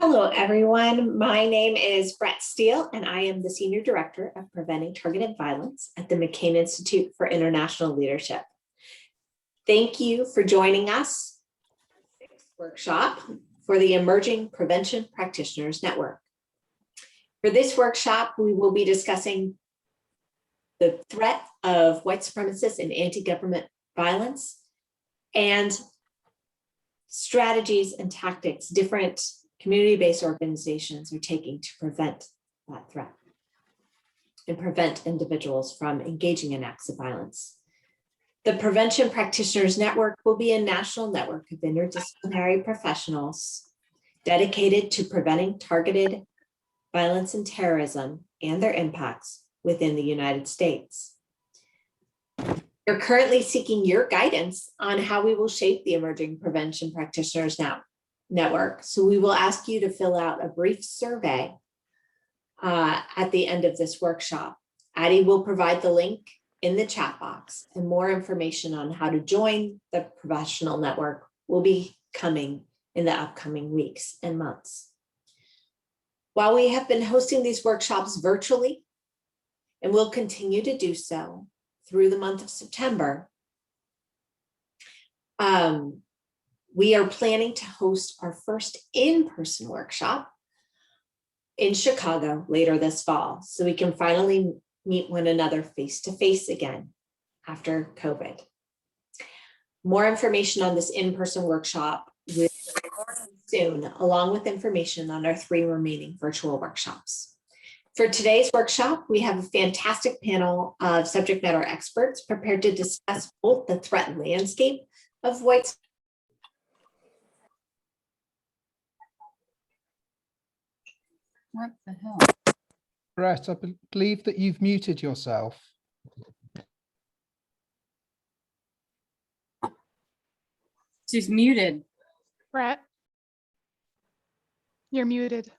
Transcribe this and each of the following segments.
Hello, everyone. My name is Brett Steele, and I am the Senior Director of Preventing Targeted Violence at the McCain Institute for International Leadership. Thank you for joining us for the 6th workshop for the Emerging Prevention Practitioners Network. For this workshop, we will be discussing the threat of white supremacists and anti-government violence and strategies and tactics different community-based organizations are taking to prevent that threat and prevent individuals from engaging in acts of violence. The Prevention Practitioners Network will be a national network of interdisciplinary professionals dedicated to preventing targeted violence and terrorism and their impacts within the United States. We're currently seeking your guidance on how we will shape the Emerging Prevention Practitioners Network. So we will ask you to fill out a brief survey at the end of this workshop. Addie will provide the link in the chat box, and more information on how to join the professional network will be coming in the upcoming weeks and months. While we have been hosting these workshops virtually, and will continue to do so through the month of September, we are planning to host our first in-person workshop in Chicago later this fall, so we can finally meet one another face-to-face again after COVID. More information on this in-person workshop will be soon, along with information on our 3 remaining virtual workshops. For today's workshop, we have a fantastic panel of subject matter experts prepared to discuss both the threat landscape of white. What the hell? Brett, I believe that you've muted yourself. She's muted. Brett, you're muted.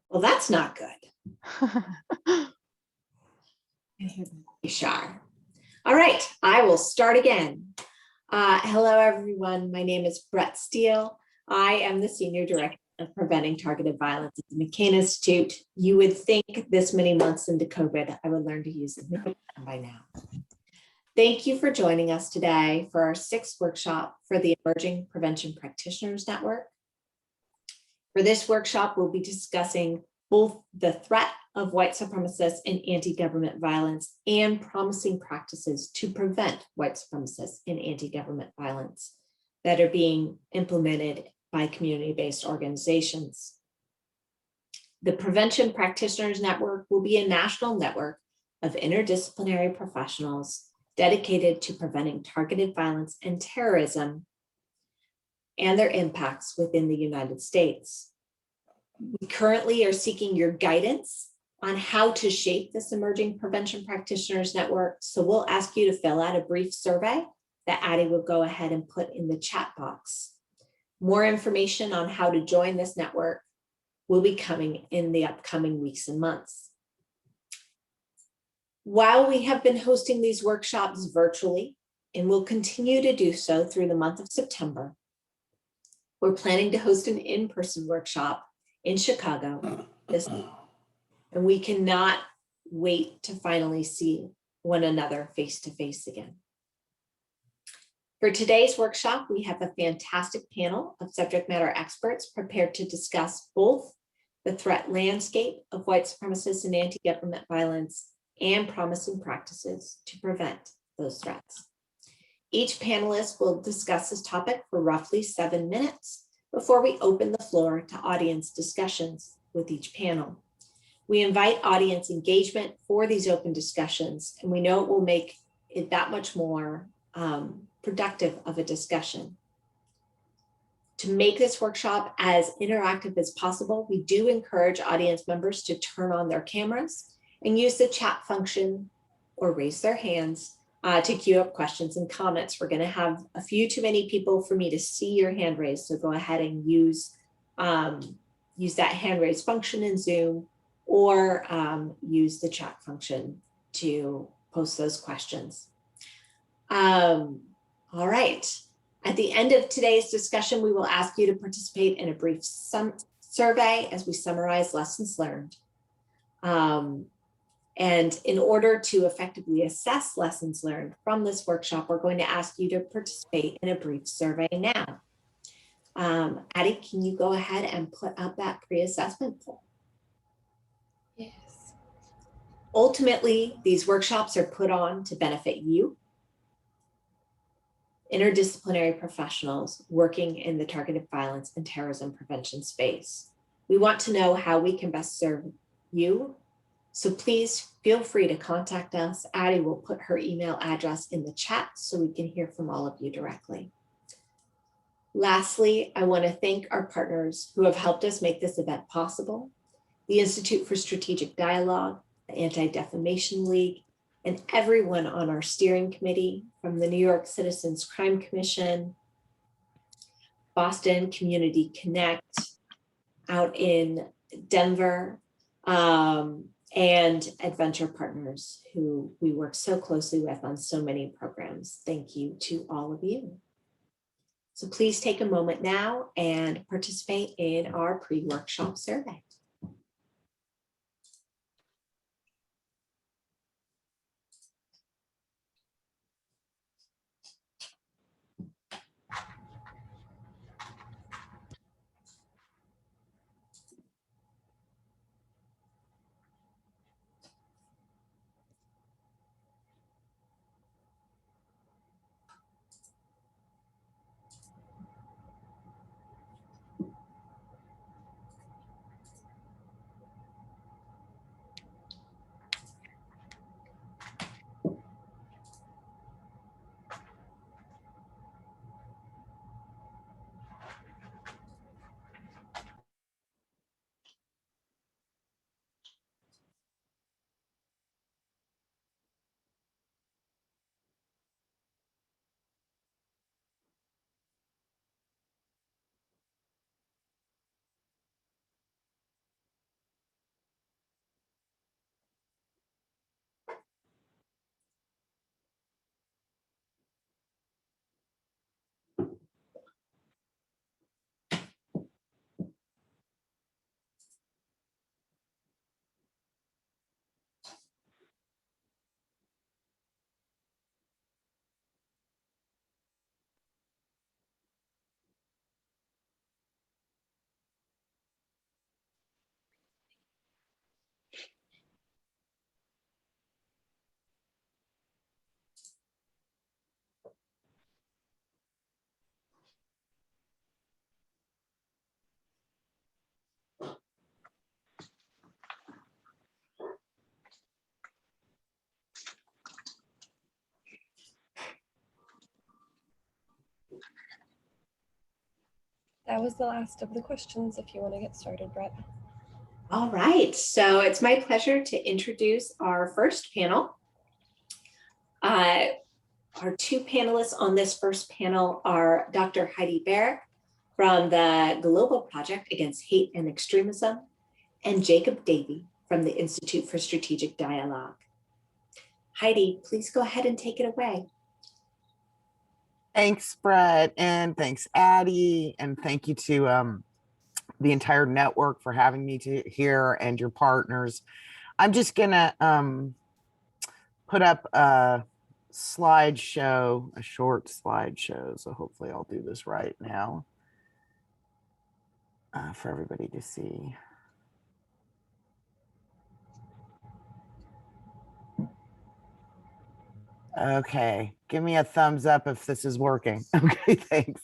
Well, that's not good. Sure. All right, I will start again. Hello, everyone. My name is Brett Steele. I am the Senior Director of Preventing Targeted Violence at the McCain Institute. You would think this many months into COVID, I would learn to use it by now. Thank you for joining us today for our 6th workshop for the Emerging Prevention Practitioners Network. For this workshop, we'll be discussing both the threat of white supremacists and anti-government violence and promising practices to prevent white supremacists and anti-government violence that are being implemented by community-based organizations. The Prevention Practitioners Network will be a national network of interdisciplinary professionals dedicated to preventing targeted violence and terrorism and their impacts within the United States. We currently are seeking your guidance on how to shape this Emerging Prevention Practitioners Network. So we'll ask you to fill out a brief survey that Addie will go ahead and put in the chat box. More information on how to join this network will be coming in the upcoming weeks and months. While we have been hosting these workshops virtually and will continue to do so through the month of September, we're planning to host an in-person workshop in Chicago this month, and we cannot wait to finally see one another face-to-face again. For today's workshop, we have a fantastic panel of subject matter experts prepared to discuss both the threat landscape of white supremacists and anti-government violence and promising practices to prevent those threats. Each panelist will discuss this topic for roughly 7 minutes before we open the floor to audience discussions with each panel. We invite audience engagement for these open discussions, and we know it will make it that much more productive of a discussion. To make this workshop as interactive as possible, we do encourage audience members to turn on their cameras and use the chat function or raise their hands to queue up questions and comments. We're going to have a few too many people for me to see your hand raised, so go ahead and use that hand raise function in Zoom, or use the chat function to post those questions. All right, At the end of today's discussion, we will ask you to participate in a brief survey as we summarize lessons learned. And in order to effectively assess lessons learned from this workshop, we're going to ask you to participate in a brief survey now. Addie, can you go ahead and put up that pre-assessment poll? Yes. Ultimately, these workshops are put on to benefit you, interdisciplinary professionals working in the targeted violence and terrorism prevention space. We want to know how we can best serve you. So please feel free to contact us. Addie will put her email address in the chat so we can hear from all of you directly. Lastly, I want to thank our partners who have helped us make this event possible: the Institute for Strategic Dialogue, the Anti-Defamation League, and everyone on our steering committee, from the New York Citizens Crime Commission, Boston Community Connect out in Denver, and Adventure Partners, who we work so closely with on so many programs. Thank you to all of you. So please take a moment now and participate in our pre-workshop survey. That was the last of the questions if you want to get started, Brett. All right, so it's my pleasure to introduce our first panel. Our two panelists on this first panel are Dr. Heidi Bear from the Global Project Against Hate and Extremism, and Jacob Davey from the Institute for Strategic Dialogue. Heidi, please go ahead and take it away. Thanks, Brett, and thanks, Addie, and thank you to the entire network for having me here and your partners. I'm just gonna put up a slideshow, a short slideshow, so hopefully I'll do this right now for everybody to see. Okay, give me a thumbs up if this is working. Okay, thanks.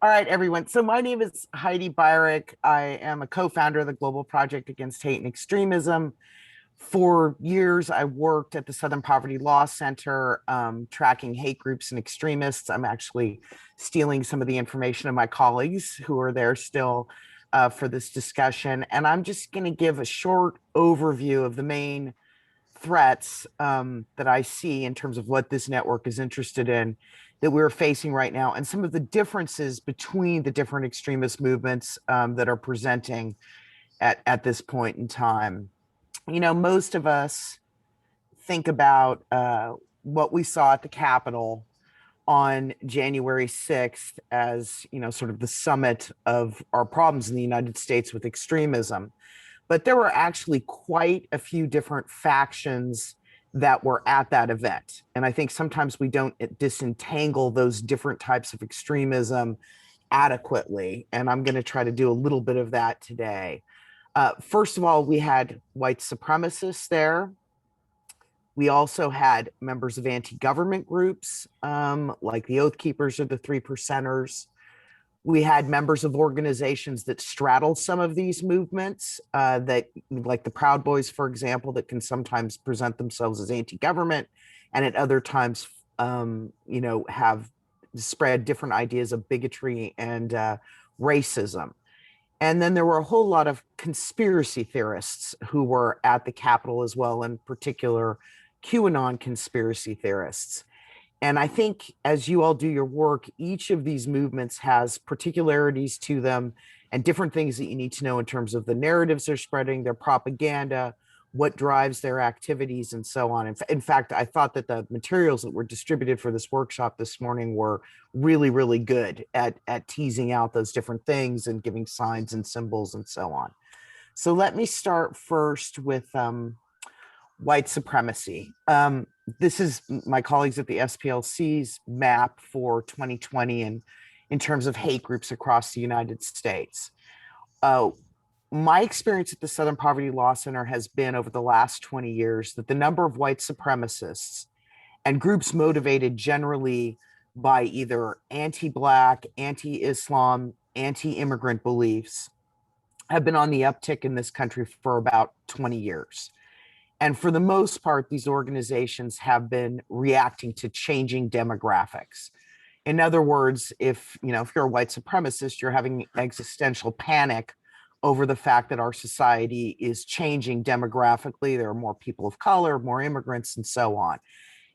All right, everyone. So my name is Heidi Bear. I am a co-founder of the Global Project Against Hate and Extremism. For years, I worked at the Southern Poverty Law Center, tracking hate groups and extremists. I'm actually stealing some of the information of my colleagues who are there still for this discussion. And I'm just going to give a short overview of the main threats that I see in terms of what this network is interested in that we're facing right now, and some of the differences between the different extremist movements that are presenting at this point in time. You know, most of us think about what we saw at the Capitol on January 6th as, sort of the summit of our problems in the United States with extremism. But there were actually quite a few different factions that were at that event. And I think sometimes we don't disentangle those different types of extremism adequately. And I'm going to try to do a little bit of that today. First of all, we had white supremacists there. We also had members of anti-government groups, like the Oath Keepers or the Three Percenters. We had members of organizations that straddle some of these movements, that, like the Proud Boys, for example, that can sometimes present themselves as anti-government, and at other times, have spread different ideas of bigotry and racism. And then there were a whole lot of conspiracy theorists who were at the Capitol as well, in particular, QAnon conspiracy theorists. And I think as you all do your work, each of these movements has particularities to them and different things that you need to know in terms of the narratives they're spreading, their propaganda, what drives their activities, and so on. In fact, I thought that the materials that were distributed for this workshop this morning were really, really good at teasing out those different things and giving signs and symbols and so on. So let me start first with white supremacy. This is my colleagues at the SPLC's map for 2020 and in terms of hate groups across the United States. My experience at the Southern Poverty Law Center has been over the last 20 years that the number of white supremacists and groups motivated generally by either anti-Black, anti-Islam, anti-immigrant beliefs have been on the uptick in this country for about 20 years. And for the most part, these organizations have been reacting to changing demographics. In other words, if you're a white supremacist, you're having existential panic over the fact that our society is changing demographically. There are more people of color, more immigrants, and so on.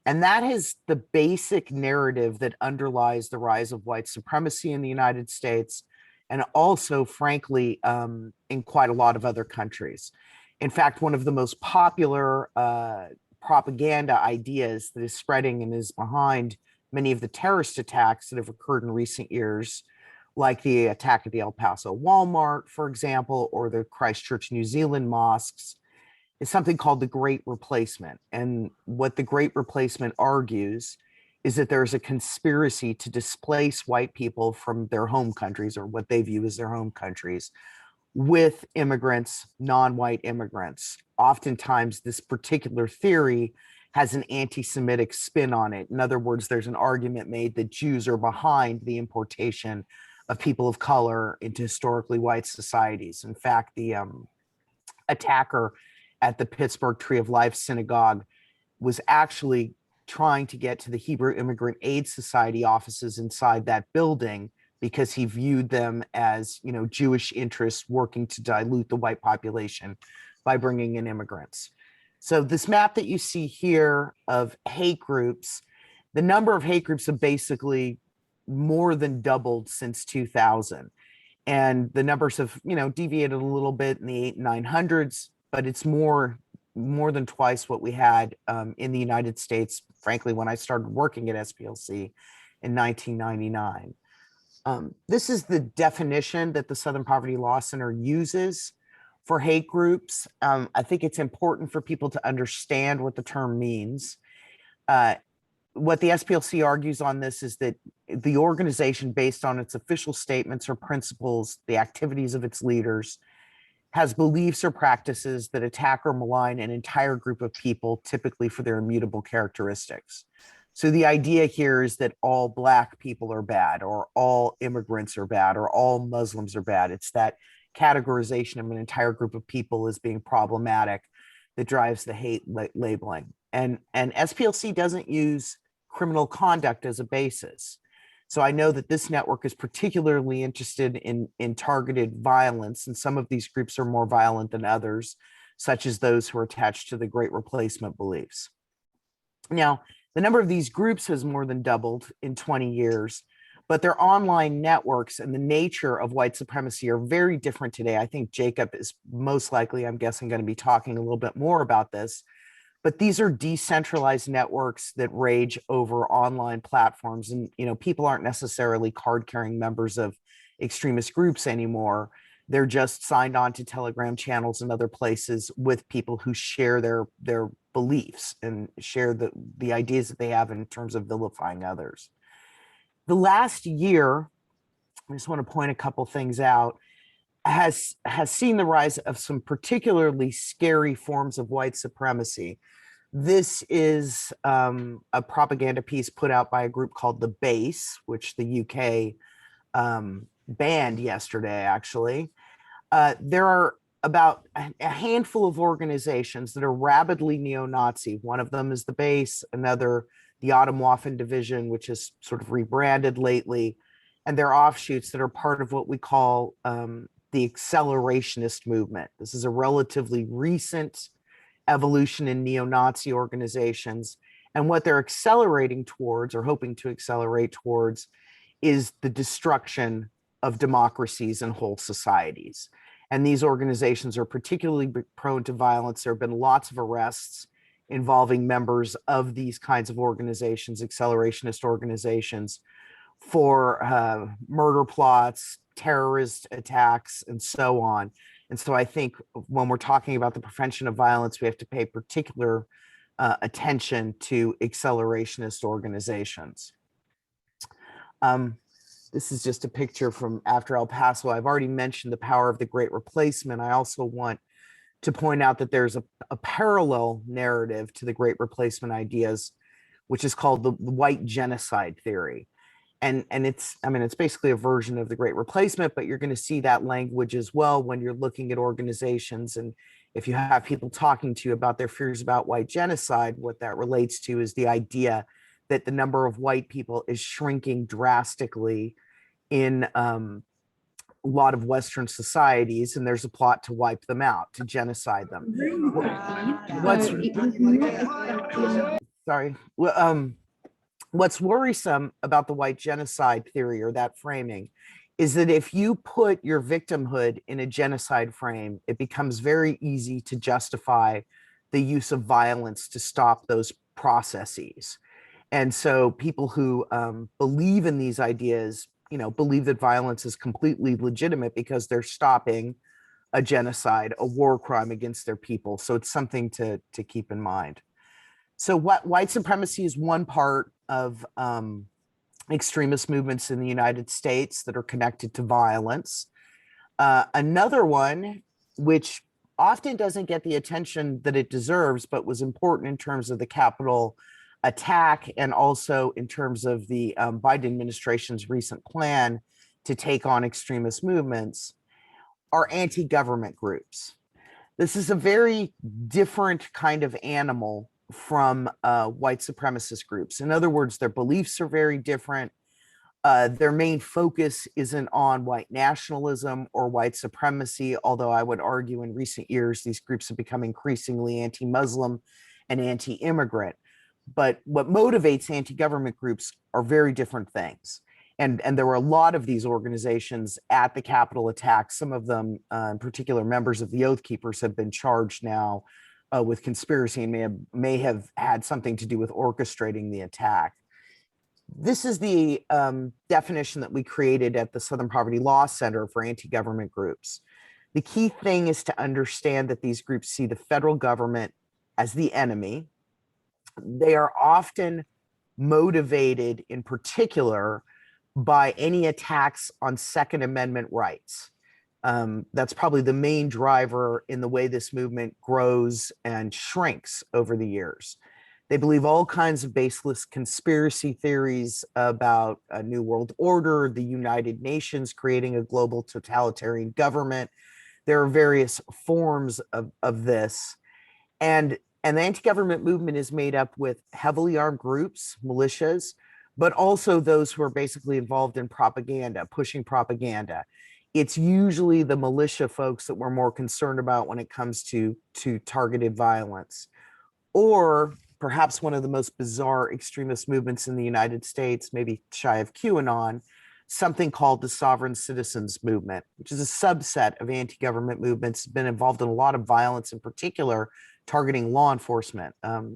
And that is the basic narrative that underlies the rise of white supremacy in the United States, and also, frankly, in quite a lot of other countries. In fact, one of the most popular propaganda ideas that is spreading and is behind many of the terrorist attacks that have occurred in recent years, like the attack at the El Paso Walmart, for example, or the Christchurch, New Zealand mosques, is something called the Great Replacement. And what the Great Replacement argues is that there's a conspiracy to displace white people from their home countries, or what they view as their home countries, with immigrants, non-white immigrants. Oftentimes, this particular theory has an anti-Semitic spin on it. In other words, there's an argument made that Jews are behind the importation of people of color into historically white societies. In fact, the attacker at the Pittsburgh Tree of Life Synagogue was actually trying to get to the Hebrew Immigrant Aid Society offices inside that building, because he viewed them as, Jewish interests working to dilute the white population by bringing in immigrants. So this map that you see here of hate groups, the number of hate groups have basically more than doubled since 2000. And the numbers have, deviated a little bit in the 900s, but it's more than twice what we had in the United States, frankly, when I started working at SPLC in 1999. This is the definition that the Southern Poverty Law Center uses for hate groups. I think it's important for people to understand what the term means. What the SPLC argues on this is that the organization, based on its official statements or principles, the activities of its leaders, has beliefs or practices that attack or malign an entire group of people, typically for their immutable characteristics. So the idea here is that all Black people are bad, or all immigrants are bad, or all Muslims are bad. It's that categorization of an entire group of people as being problematic that drives the hate labeling. And SPLC doesn't use criminal conduct as a basis. So I know that this network is particularly interested in targeted violence, and some of these groups are more violent than others, such as those who are attached to the Great Replacement beliefs. Now, the number of these groups has more than doubled in 20 years, but their online networks and the nature of white supremacy are very different today. I think Jacob is most likely, I'm guessing, going to be talking a little bit more about this. but these are decentralized networks that rage over online platforms. And, people aren't necessarily card-carrying members of extremist groups anymore. They're just signed on to Telegram channels and other places with people who share their beliefs and share the ideas that they have in terms of vilifying others. The last year, I just want to point a couple things out, has seen the rise of some particularly scary forms of white supremacy. This is a propaganda piece put out by a group called The Base, which the UK banned yesterday, actually. There are about a handful of organizations that are rabidly neo-Nazi. One of them is The Base, another, the Atomwaffen Division, which is sort of rebranded lately, and they're offshoots that are part of what we call the accelerationist movement. This is a relatively recent evolution in neo-Nazi organizations. And what they're accelerating towards, or hoping to accelerate towards, is the destruction of democracies and whole societies. And these organizations are particularly prone to violence. There have been lots of arrests involving members of these kinds of organizations, accelerationist organizations, for murder plots, terrorist attacks, and so on. And so I think when we're talking about the prevention of violence, we have to pay particular attention to accelerationist organizations. This is just a picture from after El Paso. I've already mentioned the power of the Great Replacement. I also want to point out that there's a parallel narrative to the Great Replacement ideas, which is called the white genocide theory. And it's basically a version of the Great Replacement, but you're going to see that language as well when you're looking at organizations. And if you have people talking to you about their fears about white genocide, what that relates to is the idea that the number of white people is shrinking drastically in a lot of Western societies, and there's a plot to wipe them out, to genocide them. What's worrisome about the white genocide theory, or that framing, is that if you put your victimhood in a genocide frame, it becomes very easy to justify the use of violence to stop those processes. And so people who believe in these ideas, believe that violence is completely legitimate because they're stopping a genocide, a war crime against their people. So it's something to keep in mind. So white supremacy is one part of extremist movements in the United States that are connected to violence. Another one, which often doesn't get the attention that it deserves, but was important in terms of the Capitol attack and also in terms of the Biden administration's recent plan to take on extremist movements, are anti-government groups. This is a very different kind of animal from white supremacist groups. In other words, their beliefs are very different. Their main focus isn't on white nationalism or white supremacy, although I would argue in recent years, these groups have become increasingly anti-Muslim and anti-immigrant. But what motivates anti-government groups are very different things. And there were a lot of these organizations at the Capitol attack. Some of them, in particular, members of the Oath Keepers, have been charged now with conspiracy and may have had something to do with orchestrating the attack. This is the definition that we created at the Southern Poverty Law Center for anti-government groups. The key thing is to understand that these groups see the federal government as the enemy. They are often motivated in particular by any attacks on Second Amendment rights. That's probably the main driver in the way this movement grows and shrinks over the years. They believe all kinds of baseless conspiracy theories about a new world order, the United Nations creating a global totalitarian government. There are various forms of this. And the anti-government movement is made up with heavily armed groups, militias, but also those who are basically involved in propaganda, pushing propaganda. It's usually the militia folks that we're more concerned about when it comes to targeted violence. Or perhaps one of the most bizarre extremist movements in the United States, maybe shy of QAnon, something called the Sovereign Citizens Movement, which is a subset of anti-government movements, been involved in a lot of violence, in particular targeting law enforcement,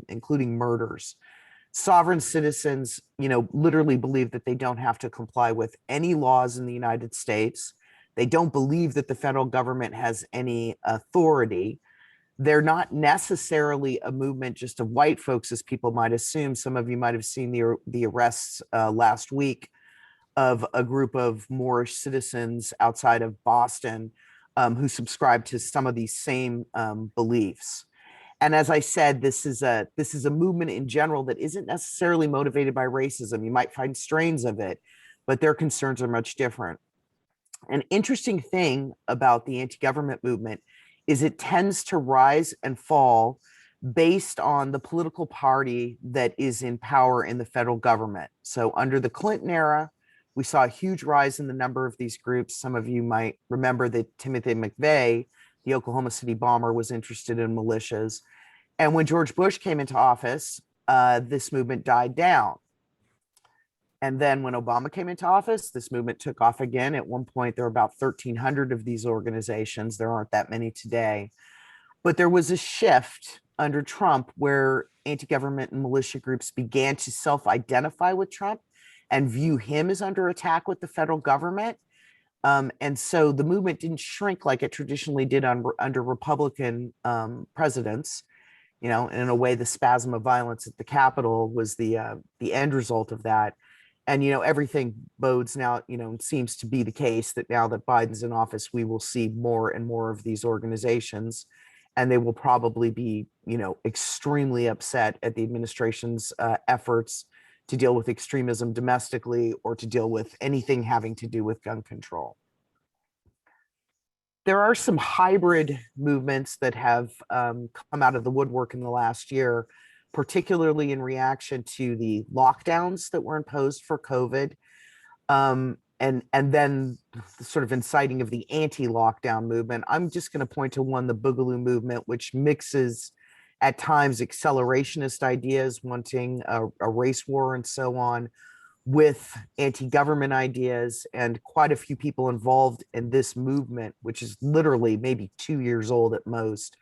including murders. Sovereign citizens, literally believe that they don't have to comply with any laws in the United States. They don't believe that the federal government has any authority. They're not necessarily a movement just of white folks, as people might assume. Some of you might have seen the arrests last week of a group of Moorish citizens outside of Boston who subscribe to some of these same beliefs. And as I said, this is a movement in general that isn't necessarily motivated by racism. You might find strains of it, but their concerns are much different. An interesting thing about the anti-government movement is it tends to rise and fall based on the political party that is in power in the federal government. So under the Clinton era, we saw a huge rise in the number of these groups. Some of you might remember that Timothy McVeigh, the Oklahoma City bomber, was interested in militias. And when George Bush came into office, this movement died down. And then when Obama came into office, this movement took off again. At one point, there were about 1,300 of these organizations. There aren't that many today. But there was a shift under Trump where anti-government and militia groups began to self-identify with Trump and view him as under attack with the federal government. And so the movement didn't shrink like it traditionally did under Republican presidents. In a way, the spasm of violence at the Capitol was the end result of that. And, everything bodes now, seems to be the case that now that Biden's in office, we will see more and more of these organizations, and they will probably be, extremely upset at the administration's efforts to deal with extremism domestically or to deal with anything having to do with gun control. There are some hybrid movements that have come out of the woodwork in the last year, particularly in reaction to the lockdowns that were imposed for COVID, and then the sort of inciting of the anti-lockdown movement. I'm just going to point to one, the Boogaloo movement, which mixes at times accelerationist ideas, wanting a race war and so on, with anti-government ideas. And quite a few people involved in this movement, which is literally maybe 2 years old at most,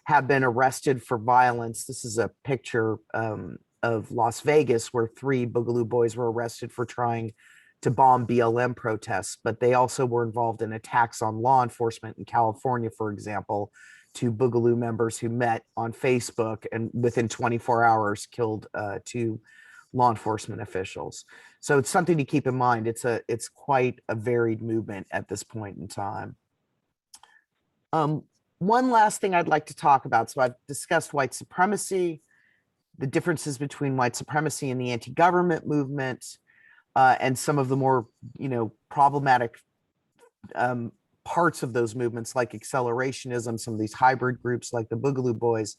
have been arrested for violence. This is a picture of Las Vegas where 3 Boogaloo boys were arrested for trying to bomb BLM protests, but they also were involved in attacks on law enforcement in California, for example, 2 Boogaloo members who met on Facebook and within 24 hours killed 2 law enforcement officials. So it's something to keep in mind. It's quite a varied movement at this point in time. One last thing I'd like to talk about. So I've discussed white supremacy, the differences between white supremacy and the anti-government movement, and some of the more, problematic parts of those movements like accelerationism, some of these hybrid groups like the Boogaloo Boys.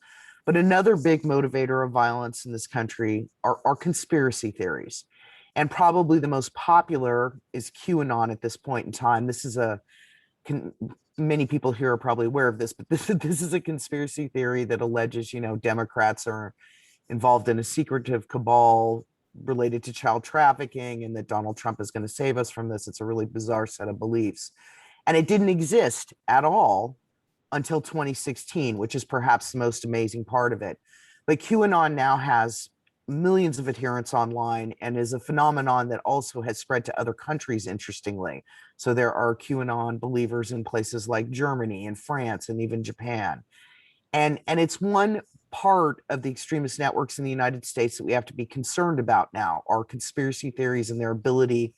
But another big motivator of violence in this country are conspiracy theories. And probably the most popular is QAnon at this point in time. This is many people here are probably aware of this, but this is a conspiracy theory that alleges, Democrats are involved in a secretive cabal related to child trafficking and that Donald Trump is going to save us from this. It's a really bizarre set of beliefs. And it didn't exist at all until 2016, which is perhaps the most amazing part of it. But QAnon now has millions of adherents online and is a phenomenon that also has spread to other countries, interestingly. So there are QAnon believers in places like Germany and France and even Japan. And it's one part of the extremist networks in the United States that we have to be concerned about now, are conspiracy theories and their ability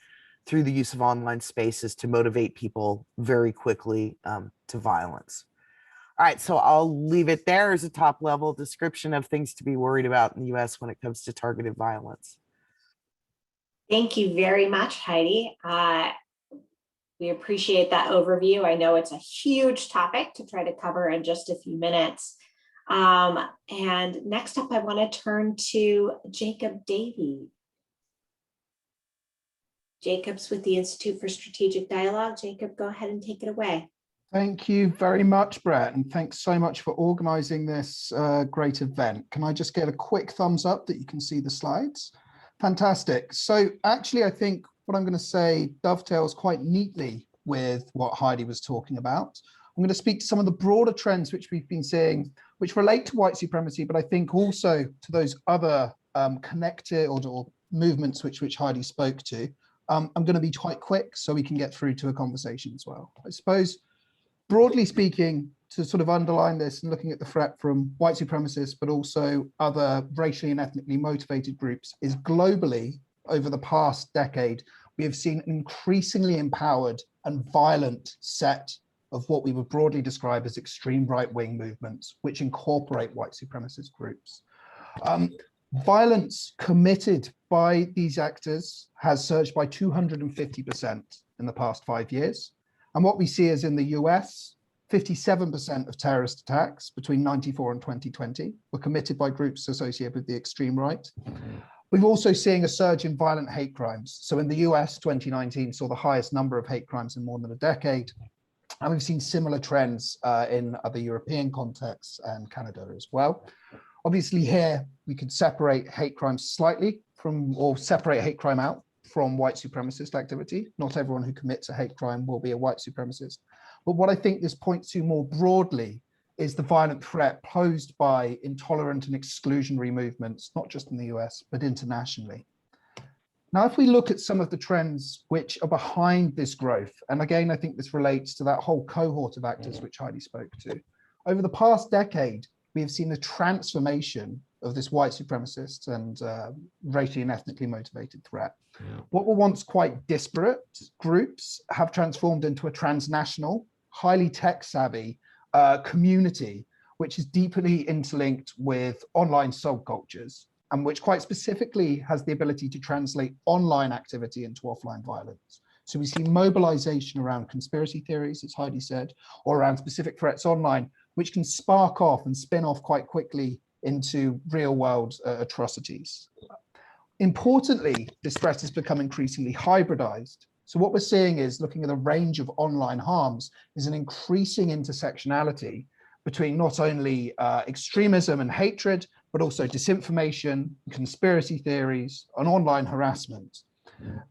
through the use of online spaces to motivate people very quickly to violence. All right, so I'll leave it there as a top level description of things to be worried about in the US when it comes to targeted violence. Thank you very much, Heidi. We appreciate that overview. I know it's a huge topic to try to cover in just a few minutes. And next up, I want to turn to Jacob Davey. Jacob's with the Institute for Strategic Dialogue. Jacob, go ahead and take it away. Thank you very much, Brett, and thanks so much for organizing this great event. Can I just get a quick thumbs up that you can see the slides? Fantastic. So actually, I think what I'm going to say dovetails quite neatly with what Heidi was talking about. I'm going to speak to some of the broader trends which we've been seeing which relate to white supremacy, but I think also to those other connected or movements which Heidi spoke to. I'm going to be quite quick so we can get through to a conversation as well. I suppose, broadly speaking, to sort of underline this and looking at the threat from white supremacists, but also other racially and ethnically motivated groups, is globally, over the past decade, we have seen an increasingly empowered and violent set of what we would broadly describe as extreme right-wing movements, which incorporate white supremacist groups. Violence committed by these actors has surged by 250% in the past 5 years. And what we see is in the US, 57% of terrorist attacks between 94 and 2020 were committed by groups associated with the extreme right. We've also seen a surge in violent hate crimes. So in the US, 2019 saw the highest number of hate crimes in more than a decade. And we've seen similar trends in other European contexts and Canada as well. Obviously here, we could separate hate crimes slightly from, or separate hate crime out from white supremacist activity. Not everyone who commits a hate crime will be a white supremacist. But what I think this points to more broadly is the violent threat posed by intolerant and exclusionary movements, not just in the US, but internationally. Now, if we look at some of the trends which are behind this growth, and again, I think this relates to that whole cohort of actors which Heidi spoke to. Over the past decade, we have seen a transformation of this white supremacist and racially and ethnically motivated threat. What were once quite disparate groups have transformed into a transnational, highly tech-savvy community, which is deeply interlinked with online subcultures, and which quite specifically has the ability to translate online activity into offline violence. So we see mobilization around conspiracy theories, as Heidi said, or around specific threats online, which can spark off and spin off quite quickly into real world atrocities. Importantly, this threat has become increasingly hybridized. So what we're seeing is, looking at a range of online harms, is an increasing intersectionality between not only extremism and hatred, but also disinformation, conspiracy theories, and online harassment.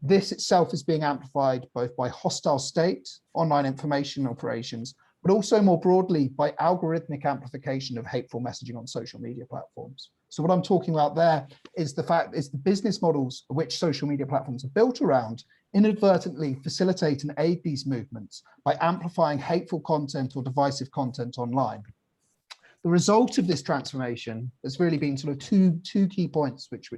This itself is being amplified both by hostile state, online information operations, but also more broadly by algorithmic amplification of hateful messaging on social media platforms. So what I'm talking about there is the business models which social media platforms are built around inadvertently facilitate and aid these movements by amplifying hateful content or divisive content online. The result of this transformation has really been sort of two key points which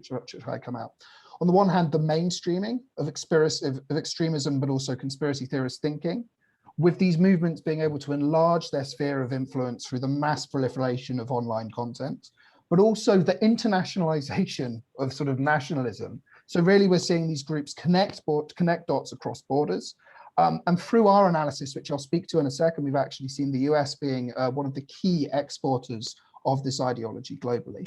I come out. On the one hand, the mainstreaming of extremism, but also conspiracy theorist thinking, with these movements being able to enlarge their sphere of influence through the mass proliferation of online content, but also the internationalization of sort of nationalism. So really we're seeing these groups connect dots across borders. And through our analysis, which I'll speak to in a second, we've actually seen the US being one of the key exporters of this ideology globally.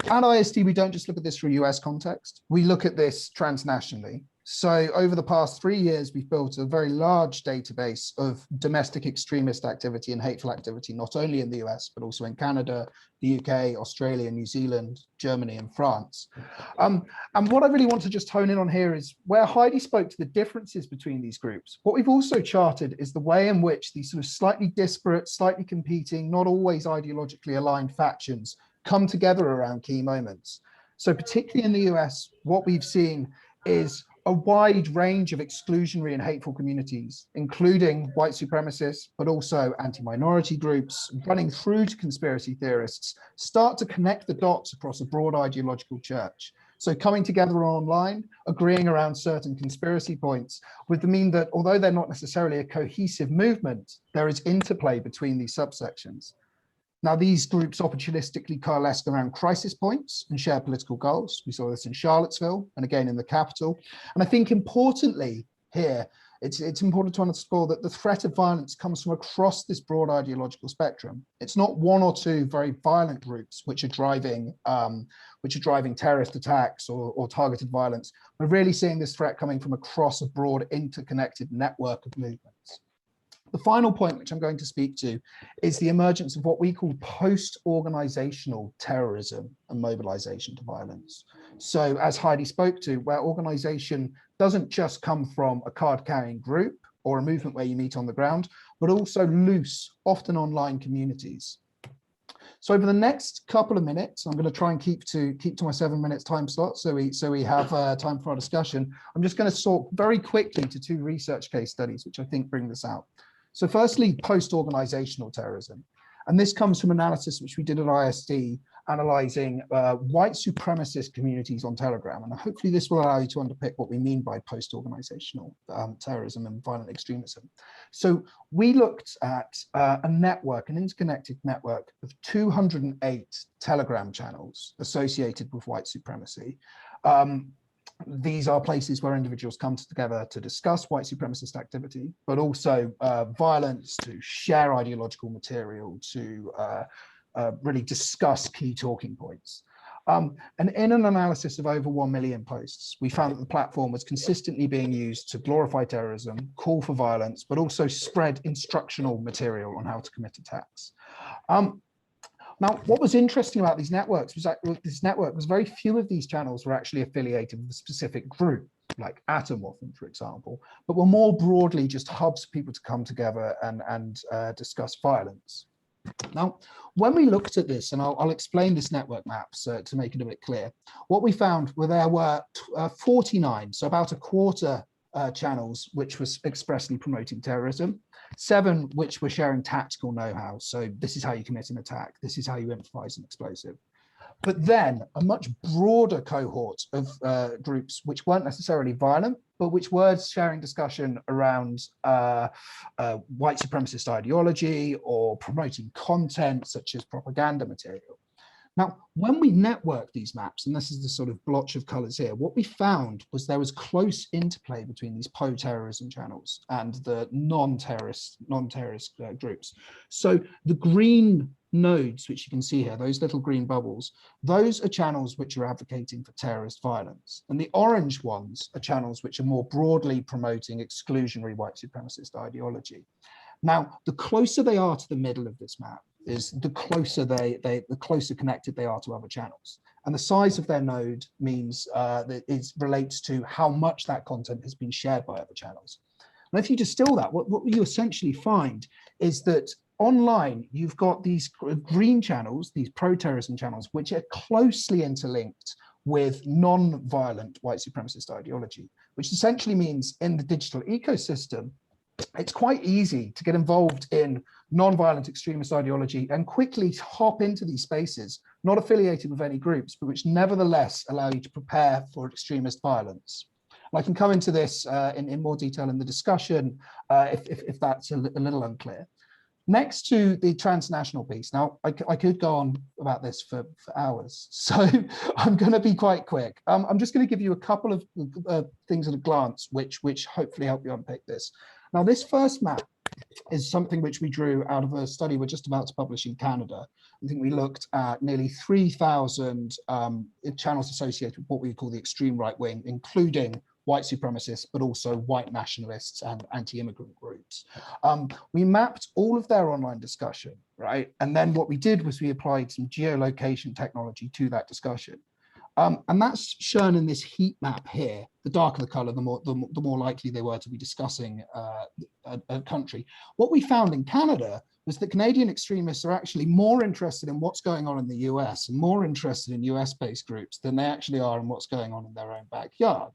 At IST, we don't just look at this through US context, we look at this transnationally. So over the past 3 years, we've built a very large database of domestic extremist activity and hateful activity, not only in the US, but also in Canada, the UK, Australia, New Zealand, Germany, and France. And what I really want to just hone in on here is where Heidi spoke to the differences between these groups. What we've also charted is the way in which these sort of slightly disparate, slightly competing, not always ideologically aligned factions come together around key moments. So particularly in the US, what we've seen is a wide range of exclusionary and hateful communities, including white supremacists, but also anti-minority groups, running through to conspiracy theorists, start to connect the dots across a broad ideological church. So coming together online, agreeing around certain conspiracy points, with the mean that although they're not necessarily a cohesive movement, there is interplay between these subsections. Now, these groups opportunistically coalesce around crisis points and share political goals. We saw this in Charlottesville and again in the capital. And I think importantly here, it's important to underscore that the threat of violence comes from across this broad ideological spectrum. It's not one or two very violent groups which are driving terrorist attacks or targeted violence. We're really seeing this threat coming from across a broad interconnected network of movements. The final point which I'm going to speak to is the emergence of what we call post-organizational terrorism and mobilization to violence. So as Heidi spoke to, where organization doesn't just come from a card-carrying group, or a movement where you meet on the ground, but also loose, often online communities. So over the next couple of minutes, I'm going to try and keep to my 7 minutes time slot, so we have time for our discussion. I'm just going to sort very quickly to 2 research case studies, which I think bring this out. So firstly, post-organizational terrorism. And this comes from analysis which we did at ISD, analyzing white supremacist communities on Telegram. And hopefully this will allow you to unpick what we mean by post-organizational terrorism and violent extremism. So we looked at a network, an interconnected network of 208 Telegram channels associated with white supremacy. These are places where individuals come together to discuss white supremacist activity, but also violence, to share ideological material, to really discuss key talking points. And in an analysis of over 1 million posts, we found that the platform was consistently being used to glorify terrorism, call for violence, but also spread instructional material on how to commit attacks. Now, what was interesting about these networks was that this network was very few of these channels were actually affiliated with a specific group, like Atomwaffen, for example, but were more broadly just hubs for people to come together and discuss violence. Now, when we looked at this, and I'll explain this network maps to make it a bit clear, what we found were there were 49, so about a quarter channels which was expressly promoting terrorism, 7 which were sharing tactical know-how. So this is how you commit an attack. This is how you improvise an explosive. But then a much broader cohort of groups which weren't necessarily violent, but which were sharing discussion around white supremacist ideology or promoting content such as propaganda material. Now, when we networked these maps, and this is the sort of blotch of colors here, what we found was there was close interplay between these pro-terrorism channels and the non-terrorist groups. So the green nodes, which you can see here, those little green bubbles, those are channels which are advocating for terrorist violence. And the orange ones are channels which are more broadly promoting exclusionary white supremacist ideology. Now, the closer they are to the middle of this map, is the closer the closer connected they are to other channels. And the size of their node means that it relates to how much that content has been shared by other channels. And if you distill that, what you essentially find is that online, you've got these green channels, these pro-terrorism channels, which are closely interlinked with non-violent white supremacist ideology, which essentially means in the digital ecosystem, it's quite easy to get involved in non-violent extremist ideology and quickly hop into these spaces, not affiliated with any groups, but which nevertheless allow you to prepare for extremist violence. And I can come into this in more detail in the discussion if that's a little unclear. Next to the transnational piece, now I could go on about this for hours, so I'm going to be quite quick. I'm just going to give you a couple of things at a glance, which hopefully help you unpick this. Now, this first map is something which we drew out of a study we're just about to publish in Canada. I think we looked at nearly 3,000 channels associated with what we call the extreme right wing, including white supremacists, but also white nationalists and anti-immigrant groups. We mapped all of their online discussion, right? And then what we did was we applied some geolocation technology to that discussion. And that's shown in this heat map here. The darker the color, the more likely they were to be discussing a country. What we found in Canada was that Canadian extremists are actually more interested in what's going on in the US and more interested in US-based groups than they actually are in what's going on in their own backyard.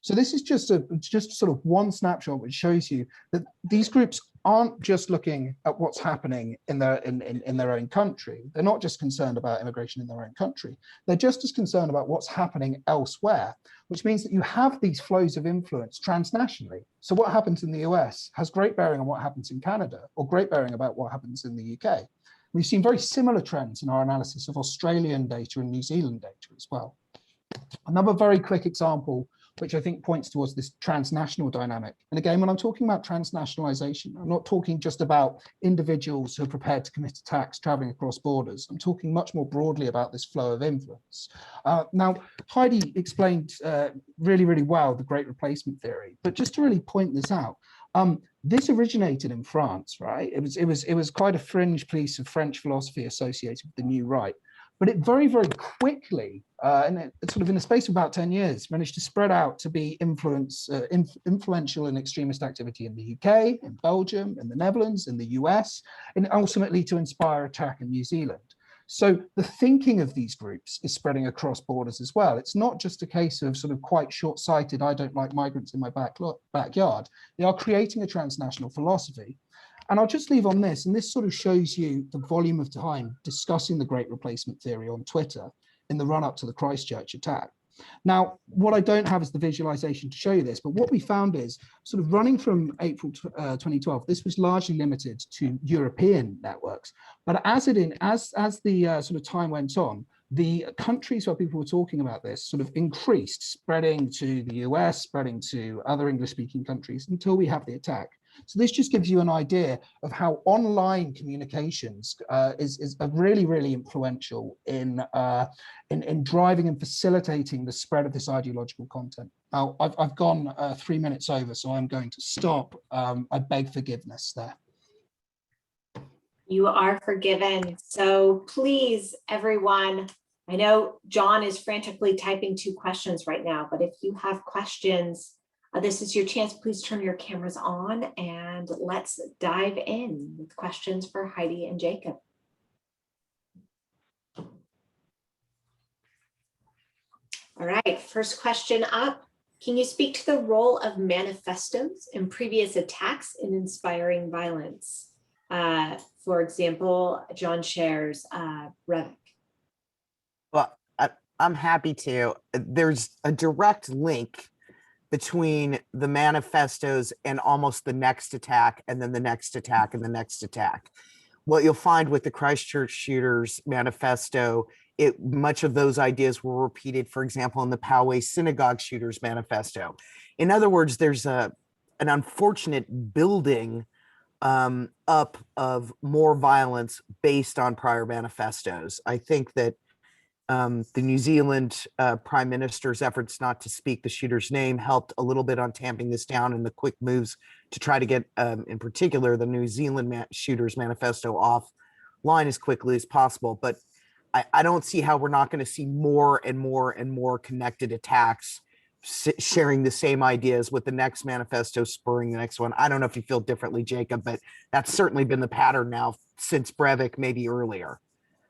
So this is just sort of one snapshot which shows you that these groups aren't just looking at what's happening in their own country. They're not just concerned about immigration in their own country. They're just as concerned about what's happening elsewhere, which means that you have these flows of influence transnationally. So what happens in the US has great bearing on what happens in Canada, or great bearing about what happens in the UK. We've seen very similar trends in our analysis of Australian data and New Zealand data as well. Another very quick example, which I think points towards this transnational dynamic. And again, when I'm talking about transnationalization, I'm not talking just about individuals who are prepared to commit attacks traveling across borders. I'm talking much more broadly about this flow of influence. Now, Heidi explained really, really well the Great Replacement theory, but just to really point this out, this originated in France, right? It was quite a fringe piece of French philosophy associated with the new right. but it very, very quickly, sort of in the space of about 10 years, managed to spread out to be influential in extremist activity in the UK, in Belgium, in the Netherlands, in the US, and ultimately to inspire attack in New Zealand. So the thinking of these groups is spreading across borders as well. It's not just a case of sort of quite short-sighted, I don't like migrants in my backyard. They are creating a transnational philosophy. And I'll just leave on this, and this sort of shows you the volume of time discussing the Great Replacement theory on Twitter in the run-up to the Christchurch attack. Now, what I don't have is the visualization to show you this, but what we found is sort of running from April 2012, this was largely limited to European networks. But as the sort of time went on, the countries where people were talking about this sort of increased, spreading to the US, spreading to other English-speaking countries until we have the attack. So this just gives you an idea of how online communications is really, really influential in driving and facilitating the spread of this ideological content. Now, I've gone 3 minutes over, so I'm going to stop. I beg forgiveness there. You are forgiven. So please, everyone, I know John is frantically typing 2 questions right now, but if you have questions, this is your chance. Please turn your cameras on and let's dive in with questions for Heidi and Jacob. All right, first question up. Can you speak to the role of manifestos in previous attacks in inspiring violence? For example, John shares Revik. Well, I'm happy to. There's a direct link between the manifestos and almost the next attack, and then the next attack and the next attack. What you'll find with the Christchurch shooters manifesto, much of those ideas were repeated, for example, in the Poway synagogue shooters manifesto. In other words, there's an unfortunate building up of more violence based on prior manifestos. I think that the New Zealand Prime Minister's efforts not to speak the shooter's name helped a little bit on tamping this down, and the quick moves to try to get, in particular, the New Zealand shooters manifesto offline as quickly as possible. But I don't see how we're not going to see more and more and more connected attacks sharing the same ideas, with the next manifesto spurring the next one. I don't know if you feel differently, Jacob, but that's certainly been the pattern now since Breivik, maybe earlier.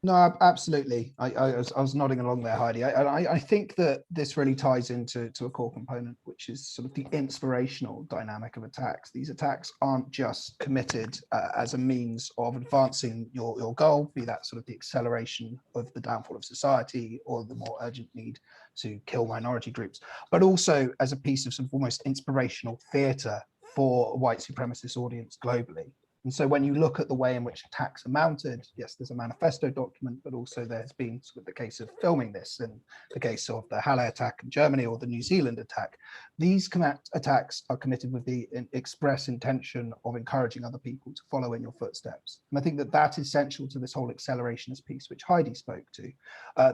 No, absolutely. I was nodding along there, Heidi. I think that this really ties into a core component, which is sort of the inspirational dynamic of attacks. These attacks aren't just committed as a means of advancing your goal, be that sort of the acceleration of the downfall of society or the more urgent need to kill minority groups, but also as a piece of sort of almost inspirational theatre for a white supremacist audience globally. And so when you look at the way in which attacks are mounted, yes, there's a manifesto document, but also there's been sort of the case of filming this, in the case of the Halle attack in Germany or the New Zealand attack. These attacks are committed with the express intention of encouraging other people to follow in your footsteps. And I think that that's essential to this whole accelerationist piece, which Heidi spoke to.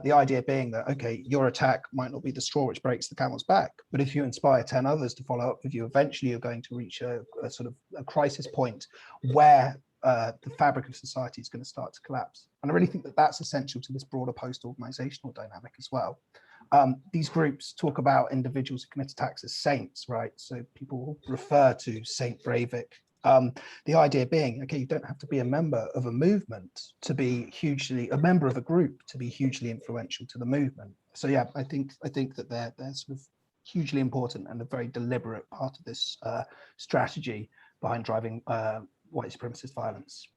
The idea being that, okay, your attack might not be the straw which breaks the camel's back, but if you inspire 10 others to follow up with you, eventually you're going to reach a sort of a crisis point where the fabric of society is going to start to collapse. And I really think that that's essential to this broader post-organizational dynamic as well. These groups talk about individuals who commit attacks as saints, right? So people refer to Saint Breivik. The idea being, okay, you don't have to be a member of a movement to be a member of a group to be hugely influential to the movement. So yeah, I think that they're sort of hugely important and a very deliberate part of this strategy behind driving white supremacist violence.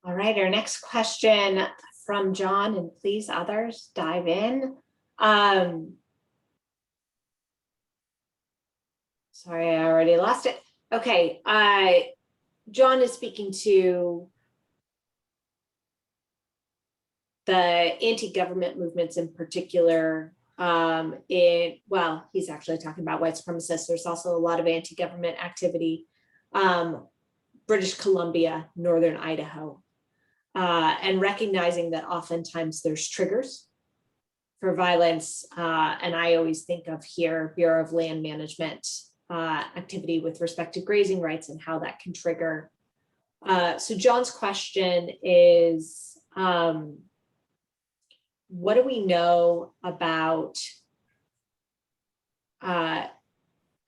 All right, our next question from John, and please others dive in. Sorry, I already lost it. Okay, John is speaking to the anti-government movements in particular. He's actually talking about white supremacists. There's also a lot of anti-government activity, British Columbia, Northern Idaho, and recognizing that oftentimes there's triggers for violence. And I always think of here, Bureau of Land Management activity with respect to grazing rights and how that can trigger So John's question is, what do we know about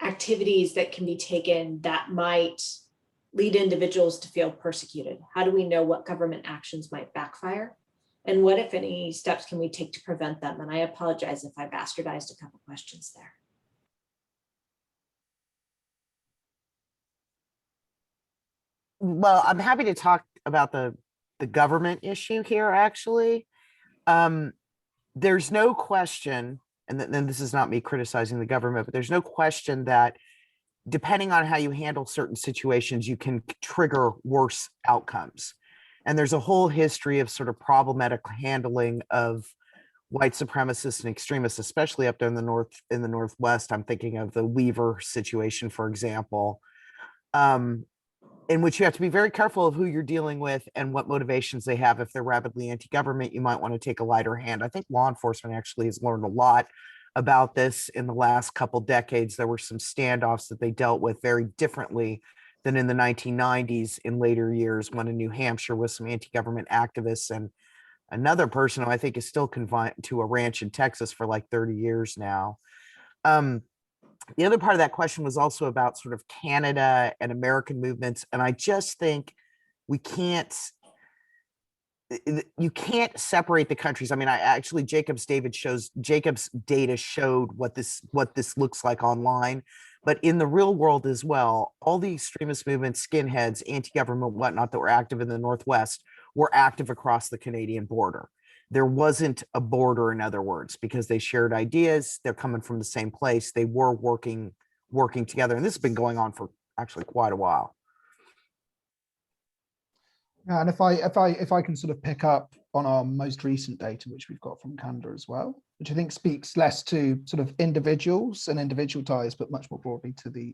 activities that can be taken that might lead individuals to feel persecuted? How do we know what government actions might backfire? And what, if any, steps can we take to prevent them? And I apologize if I bastardized a couple questions there. Well, I'm happy to talk about the government issue here, actually. There's no question, and then this is not me criticizing the government, but there's no question that depending on how you handle certain situations, you can trigger worse outcomes. And there's a whole history of sort of problematic handling of white supremacists and extremists, especially up there in the Northwest. I'm thinking of the Weaver situation, for example, in which you have to be very careful of who you're dealing with and what motivations they have. If they're rabidly anti-government, you might want to take a lighter hand. I think law enforcement actually has learned a lot about this in the last couple decades. There were some standoffs that they dealt with very differently than in the 1990s in later years, when in New Hampshire with some anti-government activists and another person who I think is still confined to a ranch in Texas for like 30 years now. The other part of that question was also about sort of Canada and American movements. And I just think you can't separate the countries. I mean, Jacob's data showed what this looks like online, but in the real world as well, all the extremist movements, skinheads, anti-government, whatnot, that were active in the Northwest were active across the Canadian border. There wasn't a border, in other words, because they shared ideas. They're coming from the same place. They were working together. And this has been going on for actually quite a while. Yeah, and if I can sort of pick up on our most recent data, which we've got from Canada as well, which I think speaks less to sort of individuals and individual ties, but much more broadly to the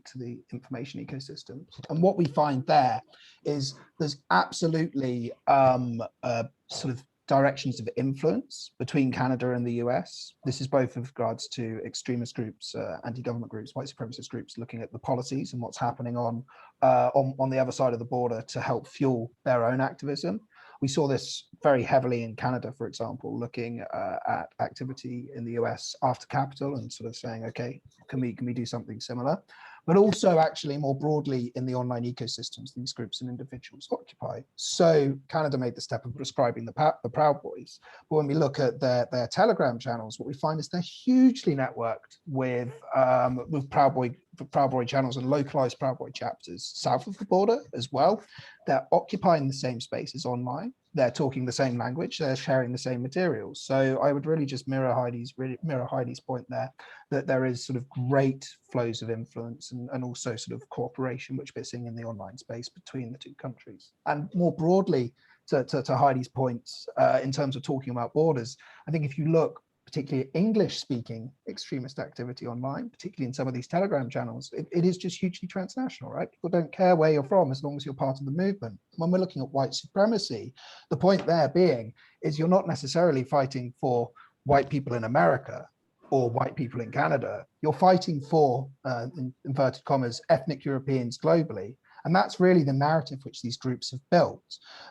information ecosystem. And what we find there is there's absolutely sort of directions of influence between Canada and the US. This is both with regards to extremist groups, anti-government groups, white supremacist groups, looking at the policies and what's happening on the other side of the border to help fuel their own activism. We saw this very heavily in Canada, for example, looking at activity in the US after Capitol and sort of saying, okay, can we do something similar? But also actually more broadly in the online ecosystems these groups and individuals occupy. So Canada made the step of prescribing the Proud Boys. But when we look at their Telegram channels, what we find is they're hugely networked with Proud Boy channels and localized Proud Boy chapters south of the border as well. They're occupying the same spaces online. They're talking the same language. They're sharing the same materials. So I would really just mirror Heidi's point there, that there is sort of great flows of influence and also sort of cooperation, which we're seeing in the online space between the two countries. And more broadly, to Heidi's points, in terms of talking about borders, I think if you look particularly English-speaking extremist activity online, particularly in some of these Telegram channels, it is just hugely transnational, right? People don't care where you're from as long as you're part of the movement. When we're looking at white supremacy, the point there being is you're not necessarily fighting for white people in America or white people in Canada. You're fighting for, in inverted commas, ethnic Europeans globally. And that's really the narrative which these groups have built,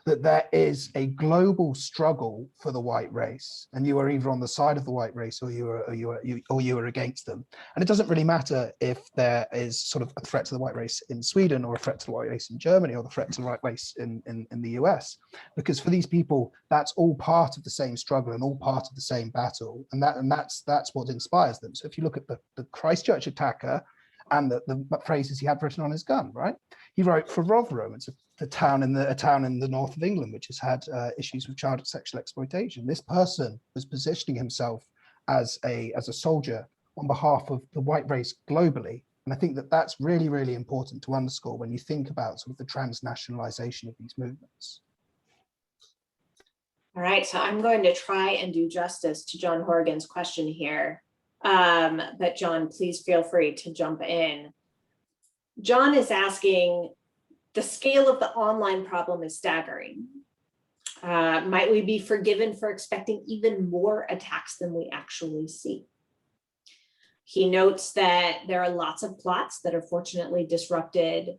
that there is a global struggle for the white race, and you are either on the side of the white race or you are against them. And it doesn't really matter if there is sort of a threat to the white race in Sweden or a threat to the white race in Germany or the threat to the white race in the US, because for these people, that's all part of the same struggle and all part of the same battle. And that's what inspires them. So if you look at the Christchurch attacker and the phrases he had written on his gun, right? He wrote for Rotherham. It's a town in the north of England, which has had issues with child sexual exploitation. This person was positioning himself as a soldier on behalf of the white race globally. And I think that that's really, really important to underscore when you think about sort of the transnationalization of these movements. All right, so I'm going to try and do justice to John Horgan's question here. But John, please feel free to jump in. John is asking, the scale of the online problem is staggering. Might we be forgiven for expecting even more attacks than we actually see? He notes that there are lots of plots that are fortunately disrupted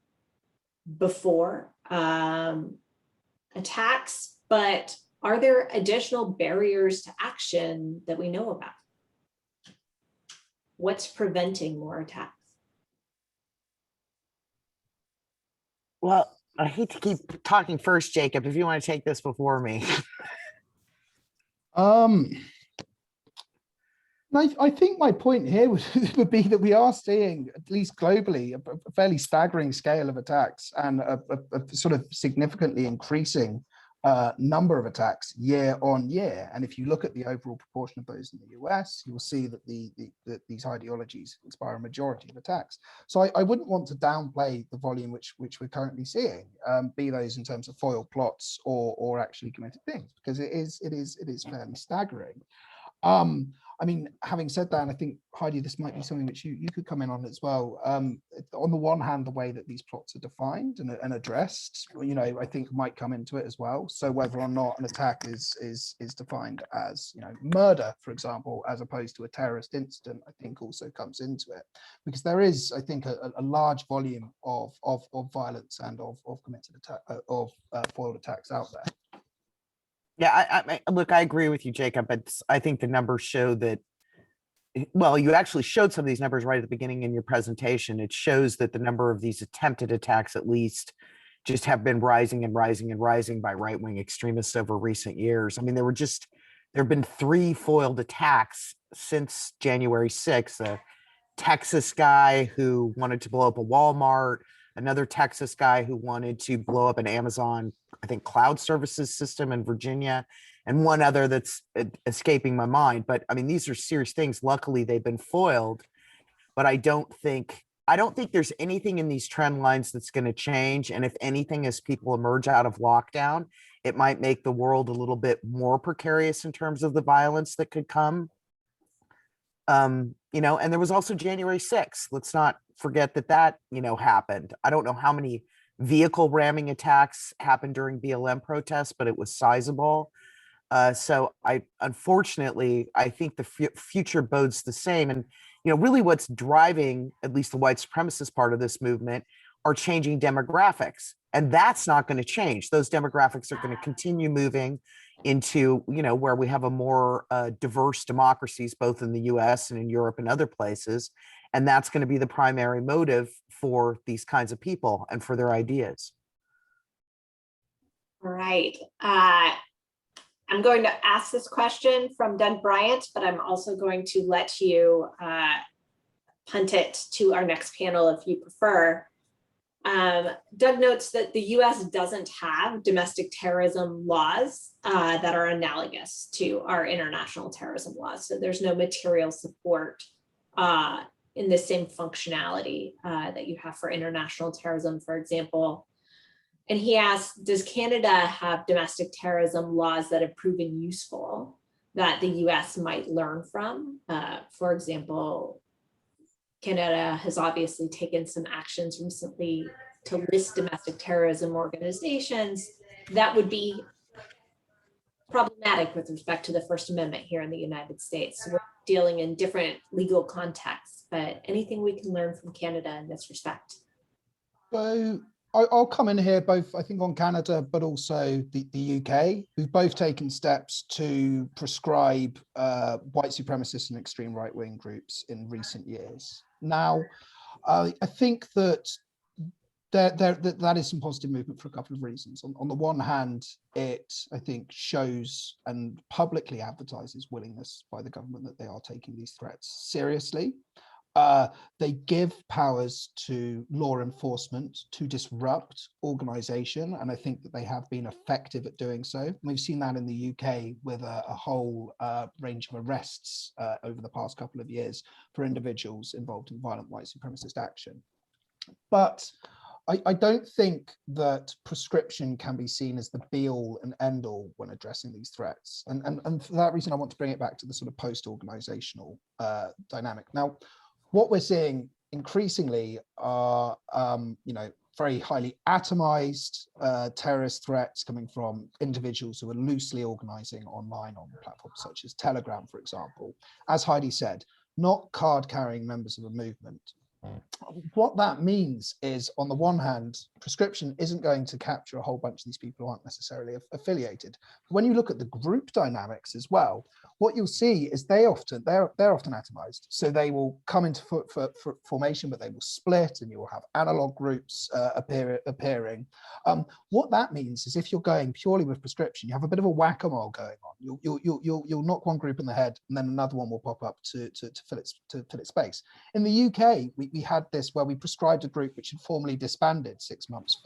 before attacks, but are there additional barriers to action that we know about? What's preventing more attacks? Well, I hate to keep talking first, Jacob, if you want to take this before me. I think my point here would be that we are seeing, at least globally, a fairly staggering scale of attacks and a sort of significantly increasing number of attacks year on year. And if you look at the overall proportion of those in the US, you'll see that that these ideologies inspire a majority of attacks. So I wouldn't want to downplay the volume which we're currently seeing, be those in terms of foiled plots or actually committed things, because it is fairly staggering. I mean, having said that, and I think, Heidi, this might be something which you could come in on as well. On the one hand, the way that these plots are defined and addressed, you know, I think might come into it as well. So whether or not an attack is defined as, you know, murder, for example, as opposed to a terrorist incident, I think also comes into it, because there is, I think, a large volume of violence and of committed attack foiled attacks out there. Yeah, I look, I agree with you, Jacob, but I think the numbers show that, well, you actually showed some of these numbers right at the beginning in your presentation. It shows that the number of these attempted attacks, at least, just have been rising and rising and rising by right-wing extremists over recent years. I mean, there have been 3 foiled attacks since January 6th. A Texas guy who wanted to blow up a Walmart, another Texas guy who wanted to blow up an Amazon, I think, cloud services system in Virginia, and one other that's escaping my mind. But I mean, these are serious things. Luckily, they've been foiled, but I don't think there's anything in these trend lines that's going to change. And if anything, as people emerge out of lockdown, it might make the world a little bit more precarious in terms of the violence that could come. You know, and there was also January 6th. Let's not forget that, you know, happened. I don't know how many vehicle ramming attacks happened during BLM protests, but it was sizable. So unfortunately, I think the future bodes the same. And, you know, really what's driving at least the white supremacist part of this movement are changing demographics. And that's not going to change. Those demographics are going to continue moving into, you know, where we have a more diverse democracies, both in the US and in Europe and other places. And that's going to be the primary motive for these kinds of people and for their ideas. All right. I'm going to ask this question from Doug Bryant, but I'm also going to let you punt it to our next panel if you prefer. Doug notes that the US doesn't have domestic terrorism laws that are analogous to our international terrorism laws. So there's no material support in the same functionality that you have for international terrorism, for example. And he asks, does Canada have domestic terrorism laws that have proven useful that the US might learn from? For example, Canada has obviously taken some actions recently to list domestic terrorism organizations that would be problematic with respect to the First Amendment here in the United States. So we're dealing in different legal contexts, but anything we can learn from Canada in this respect? So I'll come in here both, I think, on Canada, but also the UK, who've both taken steps to prescribe white supremacist and extreme right-wing groups in recent years. Now, I think that that is some positive movement for a couple of reasons. On the one hand, it, I think, shows and publicly advertises willingness by the government that they are taking these threats seriously. They give powers to law enforcement to disrupt organization, and I think that they have been effective at doing so. We've seen that in the UK with a whole range of arrests over the past couple of years for individuals involved in violent white supremacist action. But I don't think that prescription can be seen as the be-all and end-all when addressing these threats. And for that reason, I want to bring it back to the sort of post-organizational dynamic. Now, what we're seeing increasingly are, you know, very highly atomized terrorist threats coming from individuals who are loosely organizing online on platforms such as Telegram, for example. As Heidi said, not card-carrying members of a movement, what that means is, on the one hand, prescription isn't going to capture a whole bunch of these people who aren't necessarily affiliated. But when you look at the group dynamics as well, what you'll see is they're often atomized. So they will come into formation, but they will split, and you will have analog groups appearing. What that means is, if you're going purely with prescription, you have a bit of a whack-a-mole going on. You'll knock one group in the head, and then another one will pop up to fill its space. In the UK, we had this where we prescribed a group which had formally disbanded 6 months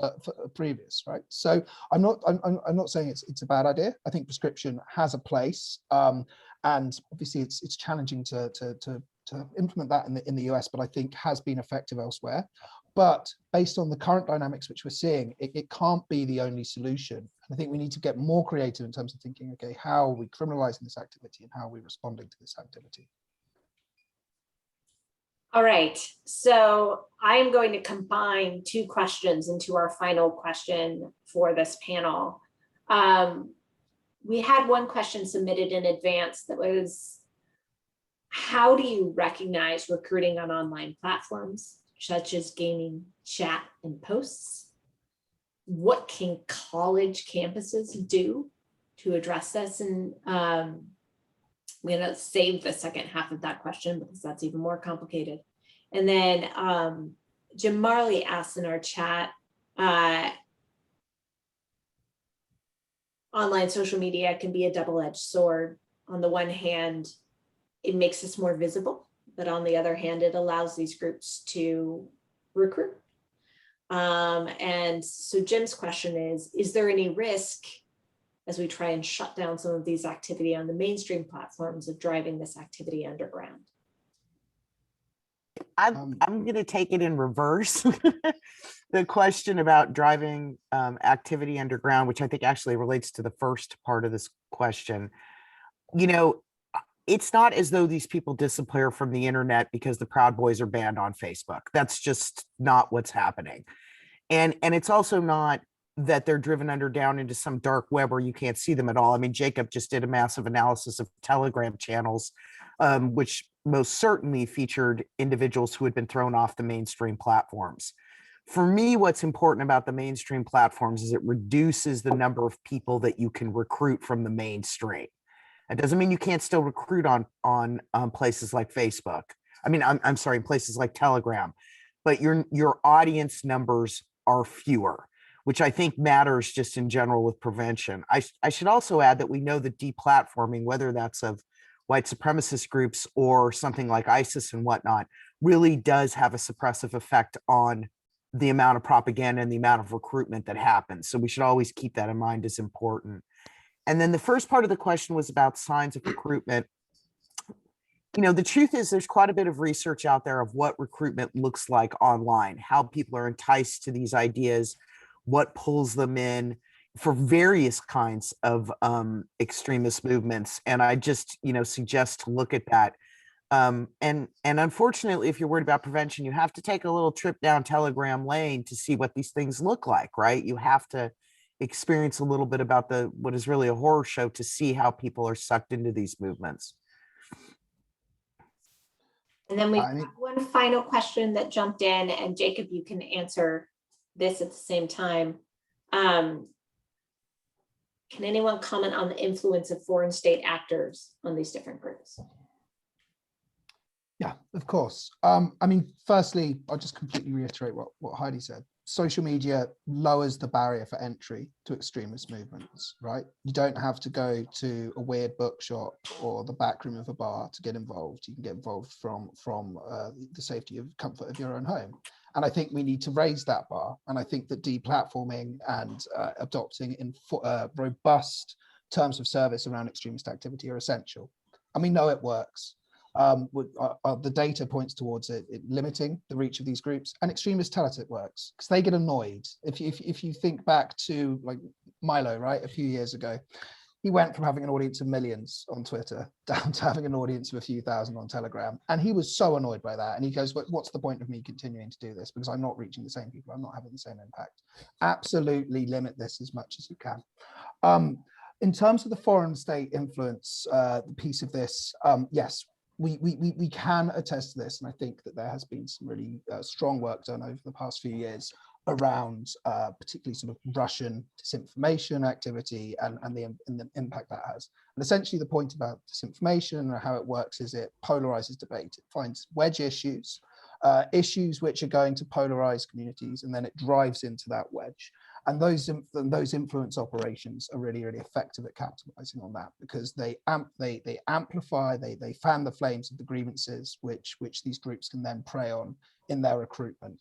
previous, right? So I'm not saying it's a bad idea. I think prescription has a place, and obviously it's challenging to implement that in the US, but I think has been effective elsewhere. But based on the current dynamics which we're seeing, it can't be the only solution. And I think we need to get more creative in terms of thinking, okay, how are we criminalizing this activity and how are we responding to this activity? All right, so I am going to combine 2 questions into our final question for this panel. We had one question submitted in advance that was, how do you recognize recruiting on online platforms, such as gaming, chat, and posts? What can college campuses do to address this? And I'm going to save the second half of that question because that's even more complicated. And then Jim Marley asked in our chat, online social media can be a double-edged sword. On the one hand, it makes us more visible, but on the other hand, it allows these groups to recruit. And so Jim's question is there any risk, as we try and shut down some of these activity on the mainstream platforms, of driving this activity underground? I'm going to take it in reverse. The question about driving activity underground, which I think actually relates to the first part of this question. You know, it's not as though these people disappear from the internet because the Proud Boys are banned on Facebook. That's just not what's happening. And it's also not that they're driven down into some dark web where you can't see them at all. I mean, Jacob just did a massive analysis of Telegram channels, which most certainly featured individuals who had been thrown off the mainstream platforms. For me, what's important about the mainstream platforms is it reduces the number of people that you can recruit from the mainstream. That doesn't mean you can't still recruit on places like Facebook. I mean, I'm sorry, places like Telegram, but your audience numbers are fewer, which I think matters just in general with prevention. I should also add that we know that deplatforming, whether that's of white supremacist groups or something like ISIS and whatnot, really does have a suppressive effect on the amount of propaganda and the amount of recruitment that happens. So we should always keep that in mind as important. And then the first part of the question was about signs of recruitment. You know, the truth is there's quite a bit of research out there of what recruitment looks like online, how people are enticed to these ideas, what pulls them in for various kinds of extremist movements. And I just, suggest to look at that. And unfortunately, if you're worried about prevention, you have to take a little trip down Telegram lane to see what these things look like, right? You have to experience a little bit about what is really a horror show to see how people are sucked into these movements. And then we have one final question that jumped in, and Jacob, you can answer this at the same time. Can anyone comment on the influence of foreign state actors on these different groups? Yeah, of course. Firstly, I'll just completely reiterate what Heidi said. Social media lowers the barrier for entry to extremist movements, right? You don't have to go to a weird bookshop or the back room of a bar to get involved. You can get involved from the safety of comfort of your own home. And I think we need to raise that bar. And I think that deplatforming and adopting robust terms of service around extremist activity are essential. And we know it works. The data points towards it limiting the reach of these groups, and extremists tell us it works because they get annoyed. If you think back to like Milo, right, a few years ago, he went from having an audience of millions on Twitter down to having an audience of a few thousand on Telegram, and he was so annoyed by that. And he goes, "What's the point of me continuing to do this? Because I'm not reaching the same people. I'm not having the same impact." Absolutely limit this as much as you can. In terms of the foreign state influence piece of this, yes. we can attest to this, and I think that there has been some really strong work done over the past few years around particularly sort of Russian disinformation activity and the impact that has. And essentially the point about disinformation and how it works is it polarizes debate. It finds wedge issues, issues which are going to polarize communities, and then it drives into that wedge. And those influence operations are really, really effective at capitalizing on that, because they amplify, they fan the flames of the grievances which these groups can then prey on in their recruitment.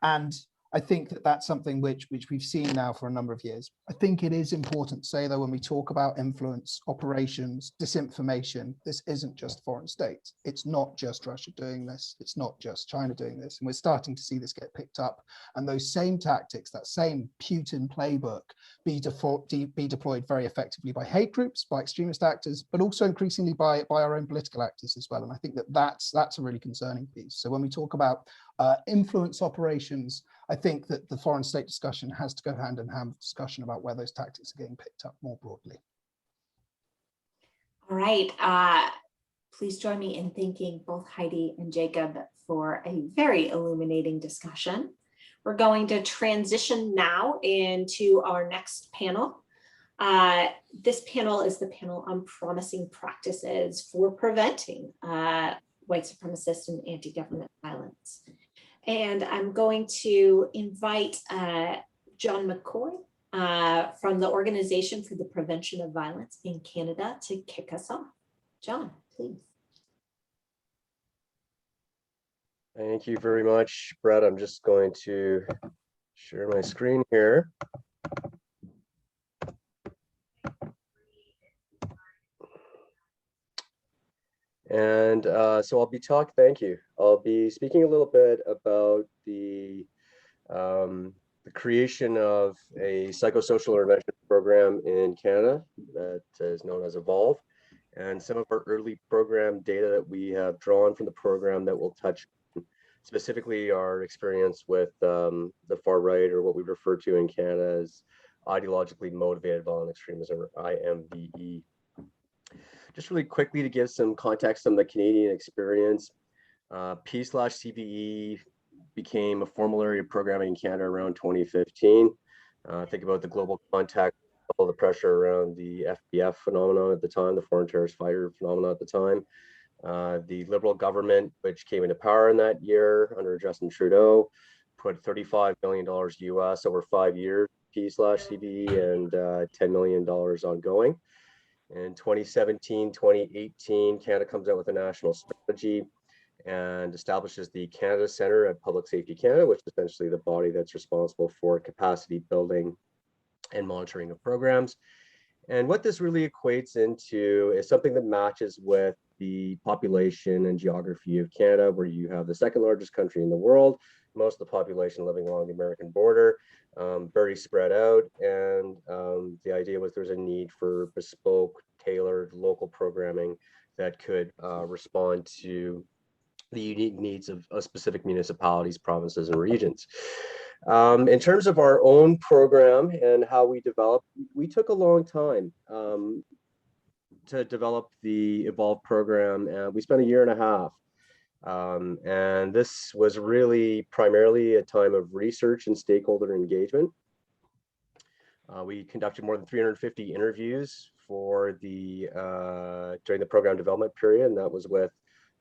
And I think that that's something which we've seen now for a number of years. I think it is important to say, though, when we talk about influence operations, disinformation, this isn't just foreign states. It's not just Russia doing this. It's not just China doing this. And we're starting to see this get picked up. And those same tactics, that same Putin playbook, be deployed very effectively by hate groups, by extremist actors, but also increasingly by our own political actors as well. And I think that that's a really concerning piece. So when we talk about influence operations, I think that the foreign state discussion has to go hand in hand with discussion about where those tactics are getting picked up more broadly. All right. Please join me in thanking both Heidi and Jacob for a very illuminating discussion. We're going to transition now into our next panel. This panel is the panel on promising practices for preventing white supremacist and anti-government violence. And I'm going to invite John McCoy from the Organization for the Prevention of Violence in Canada to kick us off. John, please. Thank you very much, Brett. I'm just going to share my screen here. And so thank you. I'll be speaking a little bit about the creation of a psychosocial intervention program in Canada that is known as Evolve, and some of our early program data that we have drawn from the program that will touch specifically our experience with the far right, or what we refer to in Canada as ideologically motivated violent extremism, or IMVE. Just really quickly to give some context on the Canadian experience, P/CVE became a formal area of programming in Canada around 2015. Think about the global context, all the pressure around the FPF phenomenon at the time, the foreign terrorist fighter phenomenon at the time. The Liberal government, which came into power in that year under Justin Trudeau, put $35 million US over 5 years, P/CVE, and $10 million ongoing. In 2017, 2018, Canada comes out with a national strategy and establishes the Canada Centre at Public Safety Canada, which is essentially the body that's responsible for capacity building and monitoring of programs. And what this really equates into is something that matches with the population and geography of Canada, where you have the second largest country in the world, most of the population living along the American border, very spread out. And the idea was there's a need for bespoke, tailored local programming that could respond to the unique needs of specific municipalities, provinces, and regions. In terms of our own program and how we developed, we took a long time to develop the Evolve program, and we spent 1.5 years. And this was really primarily a time of research and stakeholder engagement. We conducted more than 350 interviews for during the program development period, and that was with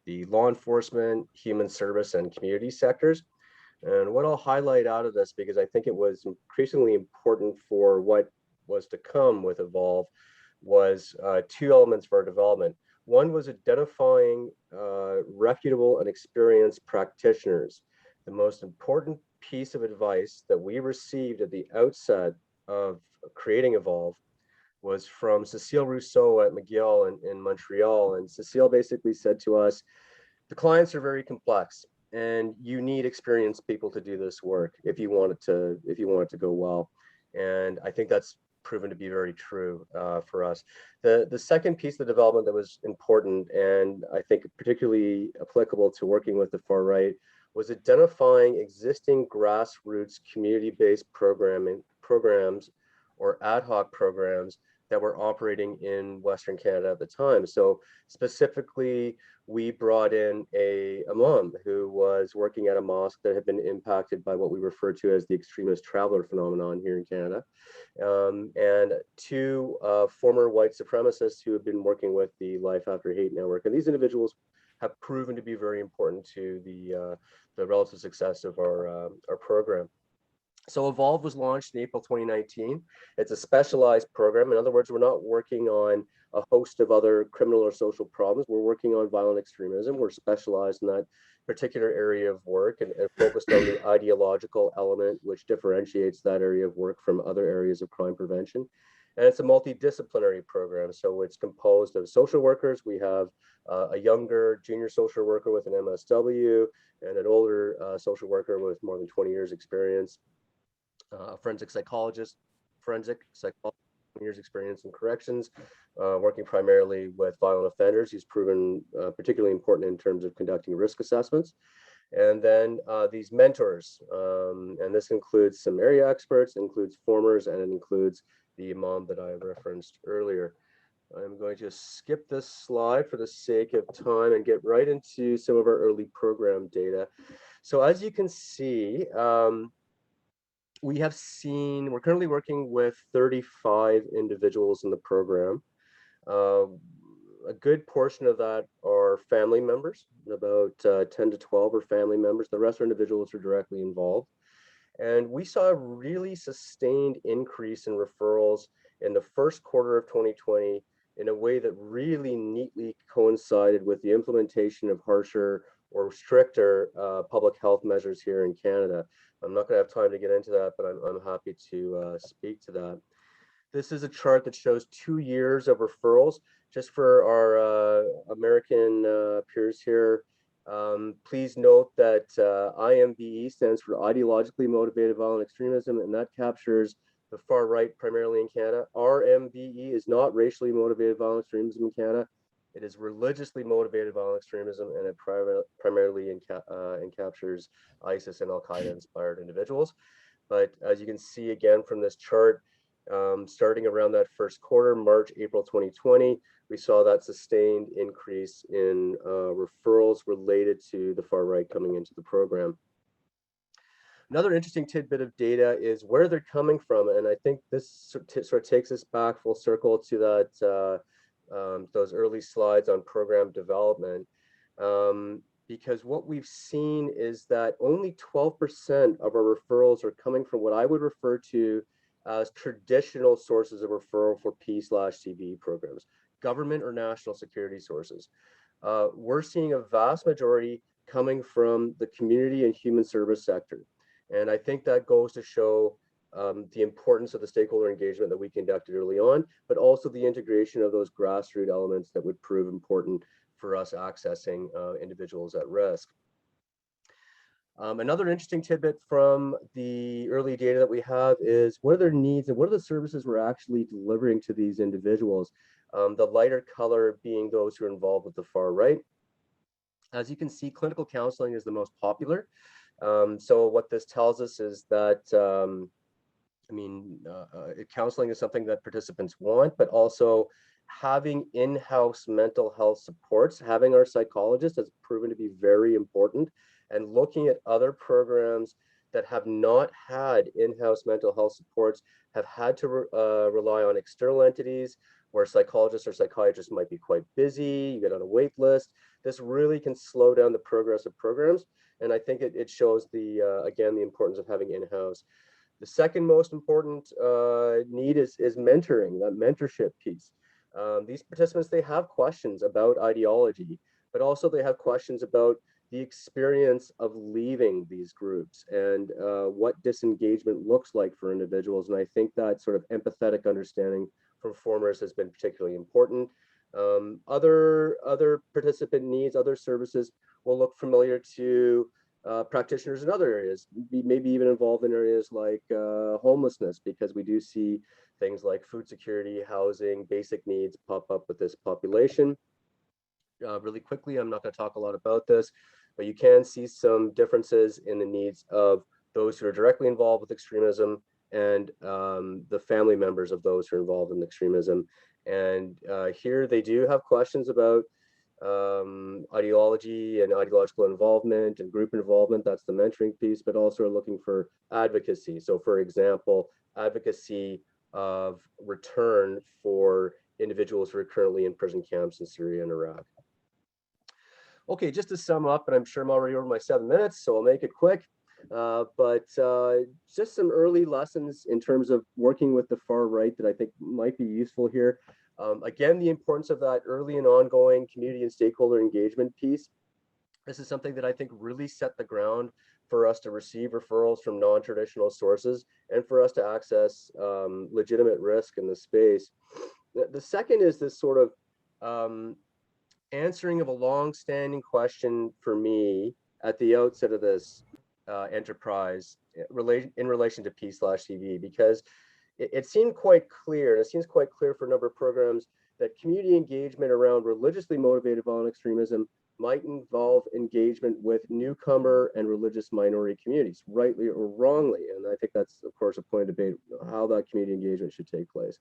the law enforcement, human service, and community sectors. And what I'll highlight out of this, because I think it was increasingly important for what was to come with Evolve, was 2 elements of our development. One was identifying reputable and experienced practitioners. The most important piece of advice that we received at the outset of creating Evolve was from Cécile Rousseau at McGill in Montreal. And Cécile basically said to us, the clients are very complex and you need experienced people to do this work if you want it to go well. And I think that's proven to be very true for us. The second piece of the development that was important, and I think particularly applicable to working with the far right, was identifying existing grassroots community-based programs or ad hoc programs that were operating in Western Canada at the time. So specifically, we brought in a imam who was working at a mosque that had been impacted by what we refer to as the extremist traveler phenomenon here in Canada, and two former white supremacists who have been working with the Life After Hate Network. And these individuals have proven to be very important to the relative success of our program. So Evolve was launched in April 2019. It's a specialized program. In other words, we're not working on a host of other criminal or social problems. We're working on violent extremism. We're specialized in that particular area of work and focused on the ideological element, which differentiates that area of work from other areas of crime prevention. And it's a multidisciplinary program. So it's composed of social workers. We have a younger junior social worker with an MSW and an older social worker with more than 20 years experience. A forensic psychologist, 20 years experience in corrections, working primarily with violent offenders. He's proven particularly important in terms of conducting risk assessments. And then these mentors, and this includes some area experts, includes formers, and it includes the imam that I referenced earlier. I'm going to skip this slide for the sake of time and get right into some of our early program data. So as you can see, we're currently working with 35 individuals in the program. A good portion of that are family members, about 10 to 12 are family members. The rest are individuals who are directly involved. And we saw a really sustained increase in referrals in the first quarter of 2020 in a way that really neatly coincided with the implementation of harsher or stricter public health measures here in Canada. I'm not going to have time to get into that, but I'm happy to speak to that. This is a chart that shows 2 years of referrals. Just for our American peers here, please note that IMVE stands for ideologically motivated violent extremism, and that captures the far right primarily in Canada. RMVE is not racially motivated violent extremism in Canada. It is religiously motivated violent extremism, and it primarily captures ISIS and Al-Qaeda inspired individuals. But as you can see again from this chart, starting around that first quarter, March, April 2020, we saw that sustained increase in referrals related to the far right coming into the program. Another interesting tidbit of data is where they're coming from, and I think this sort of takes us back full circle to that those early slides on program development, because what we've seen is that only 12% of our referrals are coming from what I would refer to as traditional sources of referral for P/CB programs, government or national security sources. We're seeing a vast majority coming from the community and human service sector. And I think that goes to show the importance of the stakeholder engagement that we conducted early on, but also the integration of those grassroots elements that would prove important for us accessing individuals at risk. Another interesting tidbit from the early data that we have is what are their needs and what are the services we're actually delivering to these individuals, the lighter color being those who are involved with the far right. As you can see, clinical counseling is the most popular. So what this tells us is that counseling is something that participants want, but also having in-house mental health supports, having our psychologists has proven to be very important, and looking at other programs that have not had in-house mental health supports have had to rely on external entities where psychologists or psychiatrists might be quite busy, you get on a wait list. This really can slow down the progress of programs. And I think it shows again, the importance of having in-house. The second most important need is mentoring, that mentorship piece. These participants, they have questions about ideology, but also they have questions about the experience of leaving these groups and what disengagement looks like for individuals. And I think that sort of empathetic understanding from formers has been particularly important. Other participant needs, other services will look familiar to practitioners in other areas, maybe even involved in areas like homelessness, because we do see things like food security, housing, basic needs pop up with this population. Really quickly, I'm not going to talk a lot about this, but you can see some differences in the needs of those who are directly involved with extremism and the family members of those who are involved in extremism. And here they do have questions about ideology and ideological involvement and group involvement. That's the mentoring piece, but also are looking for advocacy. So for example, advocacy of return for individuals who are currently in prison camps in Syria and Iraq. Okay, just to sum up, and I'm sure I'm already over my 7 minutes, so I'll make it quick. Just some early lessons in terms of working with the far right that I think might be useful here. Again, the importance of that early and ongoing community and stakeholder engagement piece. This is something that I think really set the ground for us to receive referrals from non-traditional sources and for us to access legitimate risk in the space. The second is this sort of answering of a long-standing question for me at the outset of this enterprise in relation to P/CV, because it seemed quite clear, and it seems quite clear for a number of programs, that community engagement around religiously motivated violent extremism might involve engagement with newcomer and religious minority communities, rightly or wrongly. And I think that's, of course, a point of debate, how that community engagement should take place.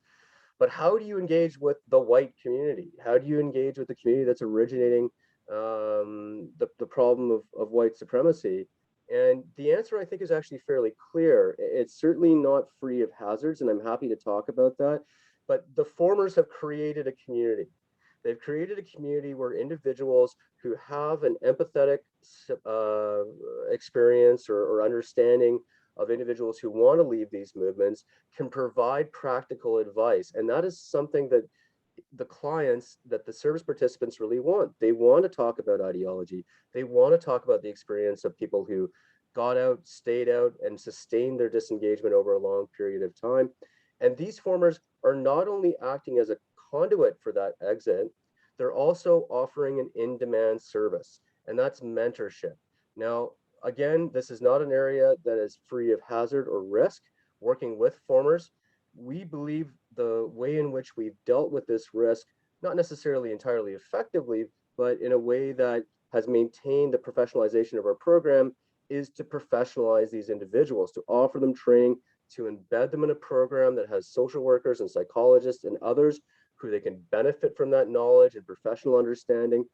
But how do you engage with the white community? How do you engage with the community that's originating the problem of white supremacy? And the answer, I think, is actually fairly clear. It's certainly not free of hazards, and I'm happy to talk about that. But the formers have created a community. They've created a community where individuals who have an empathetic experience or understanding of individuals who want to leave these movements can provide practical advice. And that is something that the clients, that the service participants really want. They want to talk about ideology. They want to talk about the experience of people who got out, stayed out, and sustained their disengagement over a long period of time. And these formers are not only acting as a conduit for that exit, they're also offering an in-demand service, and that's mentorship. Now, again, this is not an area that is free of hazard or risk. Working with formers, we believe the way in which we've dealt with this risk, not necessarily entirely effectively, but in a way that has maintained the professionalization of our program, is to professionalize these individuals, to offer them training, to embed them in a program that has social workers and psychologists and others who they can benefit from that knowledge and professional understanding.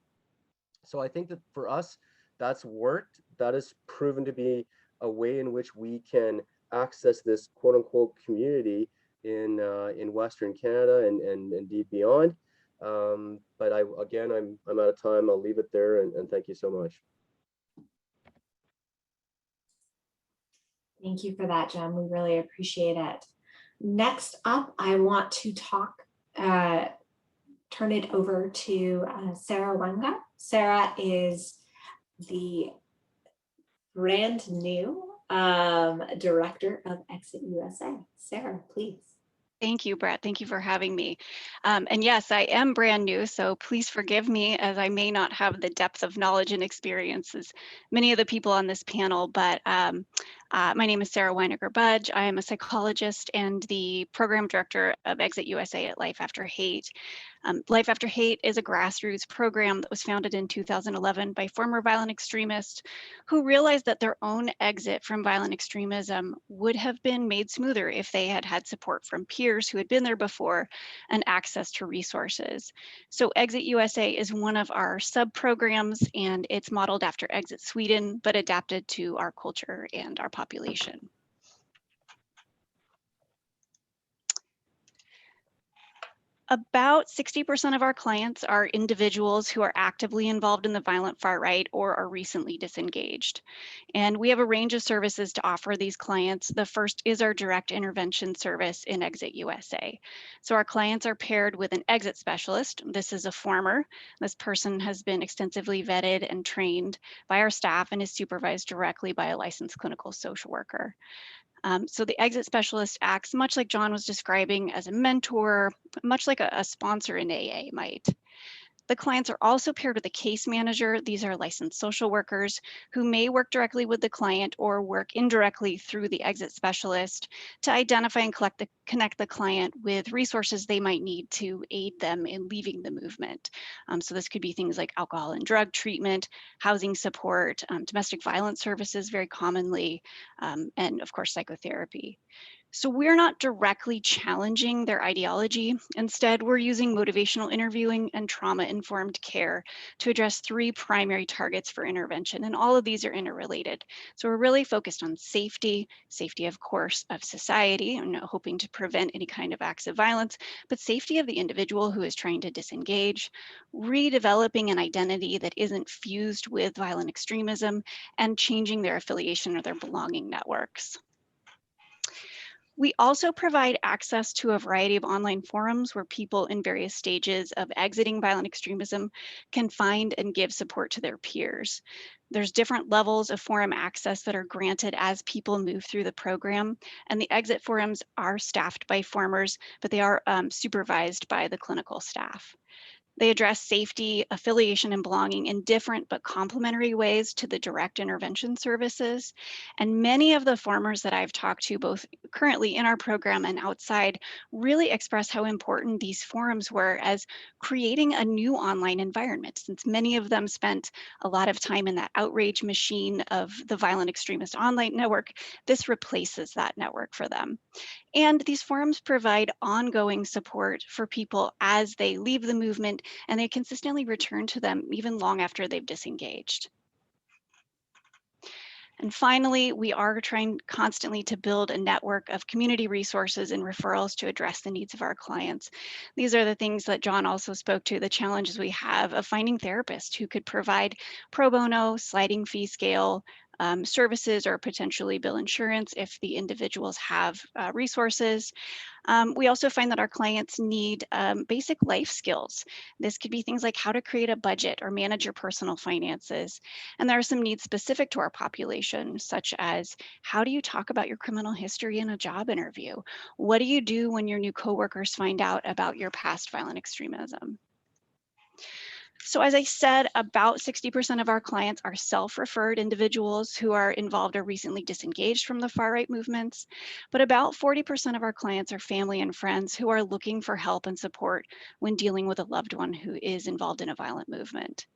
So I think that for us, that's worked. That has proven to be a way in which we can access this quote unquote community in Western Canada and indeed beyond. But I'm out of time. I'll leave it there, and thank you so much. Thank you for that, Jen. We really appreciate it. Next up, I want to turn it over to Sarah Wenga. Sarah is the brand new director of Exit USA. Sarah, please. Thank you, Brett. Thank you for having me. And yes, I am brand new, so please forgive me as I may not have the depth of knowledge and experience as many of the people on this panel, but my name is Sarah Weiniger-Budge. I am a psychologist and the program director of Exit USA at Life After Hate. Life After Hate is a grassroots program that was founded in 2011 by former violent extremists who realized that their own exit from violent extremism would have been made smoother if they had had support from peers who had been there before and access to resources. So Exit USA is one of our sub-programs, and it's modeled after Exit Sweden, but adapted to our culture and our population. About 60% of our clients are individuals who are actively involved in the violent far right or are recently disengaged. And we have a range of services to offer these clients. The first is our direct intervention service in Exit USA. So our clients are paired with an exit specialist. This is a former. This person has been extensively vetted and trained by our staff and is supervised directly by a licensed clinical social worker. So the exit specialist acts much like John was describing as a mentor, much like a sponsor in AA might. The clients are also paired with a case manager. These are licensed social workers who may work directly with the client or work indirectly through the exit specialist to identify and connect the client with resources they might need to aid them in leaving the movement. So this could be things like alcohol and drug treatment, housing support, domestic violence services very commonly, and of course, psychotherapy. So we're not directly challenging their ideology. Instead, we're using motivational interviewing and trauma-informed care to address 3 primary targets for intervention, and all of these are interrelated. So we're really focused on safety, safety, of course, of society, and not hoping to prevent any kind of acts of violence, but safety of the individual who is trying to disengage, redeveloping an identity that isn't fused with violent extremism, and changing their affiliation or their belonging networks. We also provide access to a variety of online forums where people in various stages of exiting violent extremism can find and give support to their peers. There's different levels of forum access that are granted as people move through the program, and the exit forums are staffed by formers, but they are supervised by the clinical staff. They address safety, affiliation, and belonging in different but complementary ways to the direct intervention services. And many of the formers that I've talked to, both currently in our program and outside, really express how important these forums were as creating a new online environment, since many of them spent a lot of time in that outrage machine of the violent extremist online network. This replaces that network for them. And these forums provide ongoing support for people as they leave the movement, and they consistently return to them even long after they've disengaged. And finally, we are trying constantly to build a network of community resources and referrals to address the needs of our clients. These are the things that John also spoke to, the challenges we have of finding therapists who could provide pro bono, sliding fee scale, services, or potentially bill insurance if the individuals have resources. We also find that our clients need basic life skills. This could be things like how to create a budget or manage your personal finances. And there are some needs specific to our population, such as how do you talk about your criminal history in a job interview? What do you do when your new coworkers find out about your past violent extremism? So as I said, about 60% of our clients are self-referred individuals who are involved or recently disengaged from the far-right movements, but about 40% of our clients are family and friends who are looking for help and support when dealing with a loved one who is involved in a violent movement.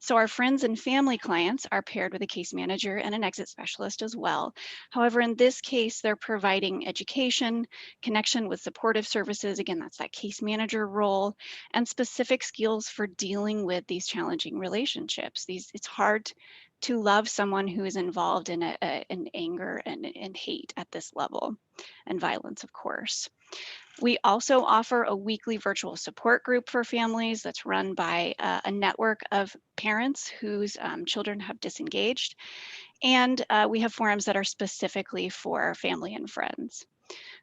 So our friends and family clients are paired with a case manager and an exit specialist as well. However, in this case, they're providing education, connection with supportive services, again, that's that case manager role, and specific skills for dealing with these challenging relationships. It's hard to love someone who is involved in in anger and hate at this level, and violence, of course. We also offer a weekly virtual support group for families that's run by a network of parents whose children have disengaged. And we have forums that are specifically for family and friends.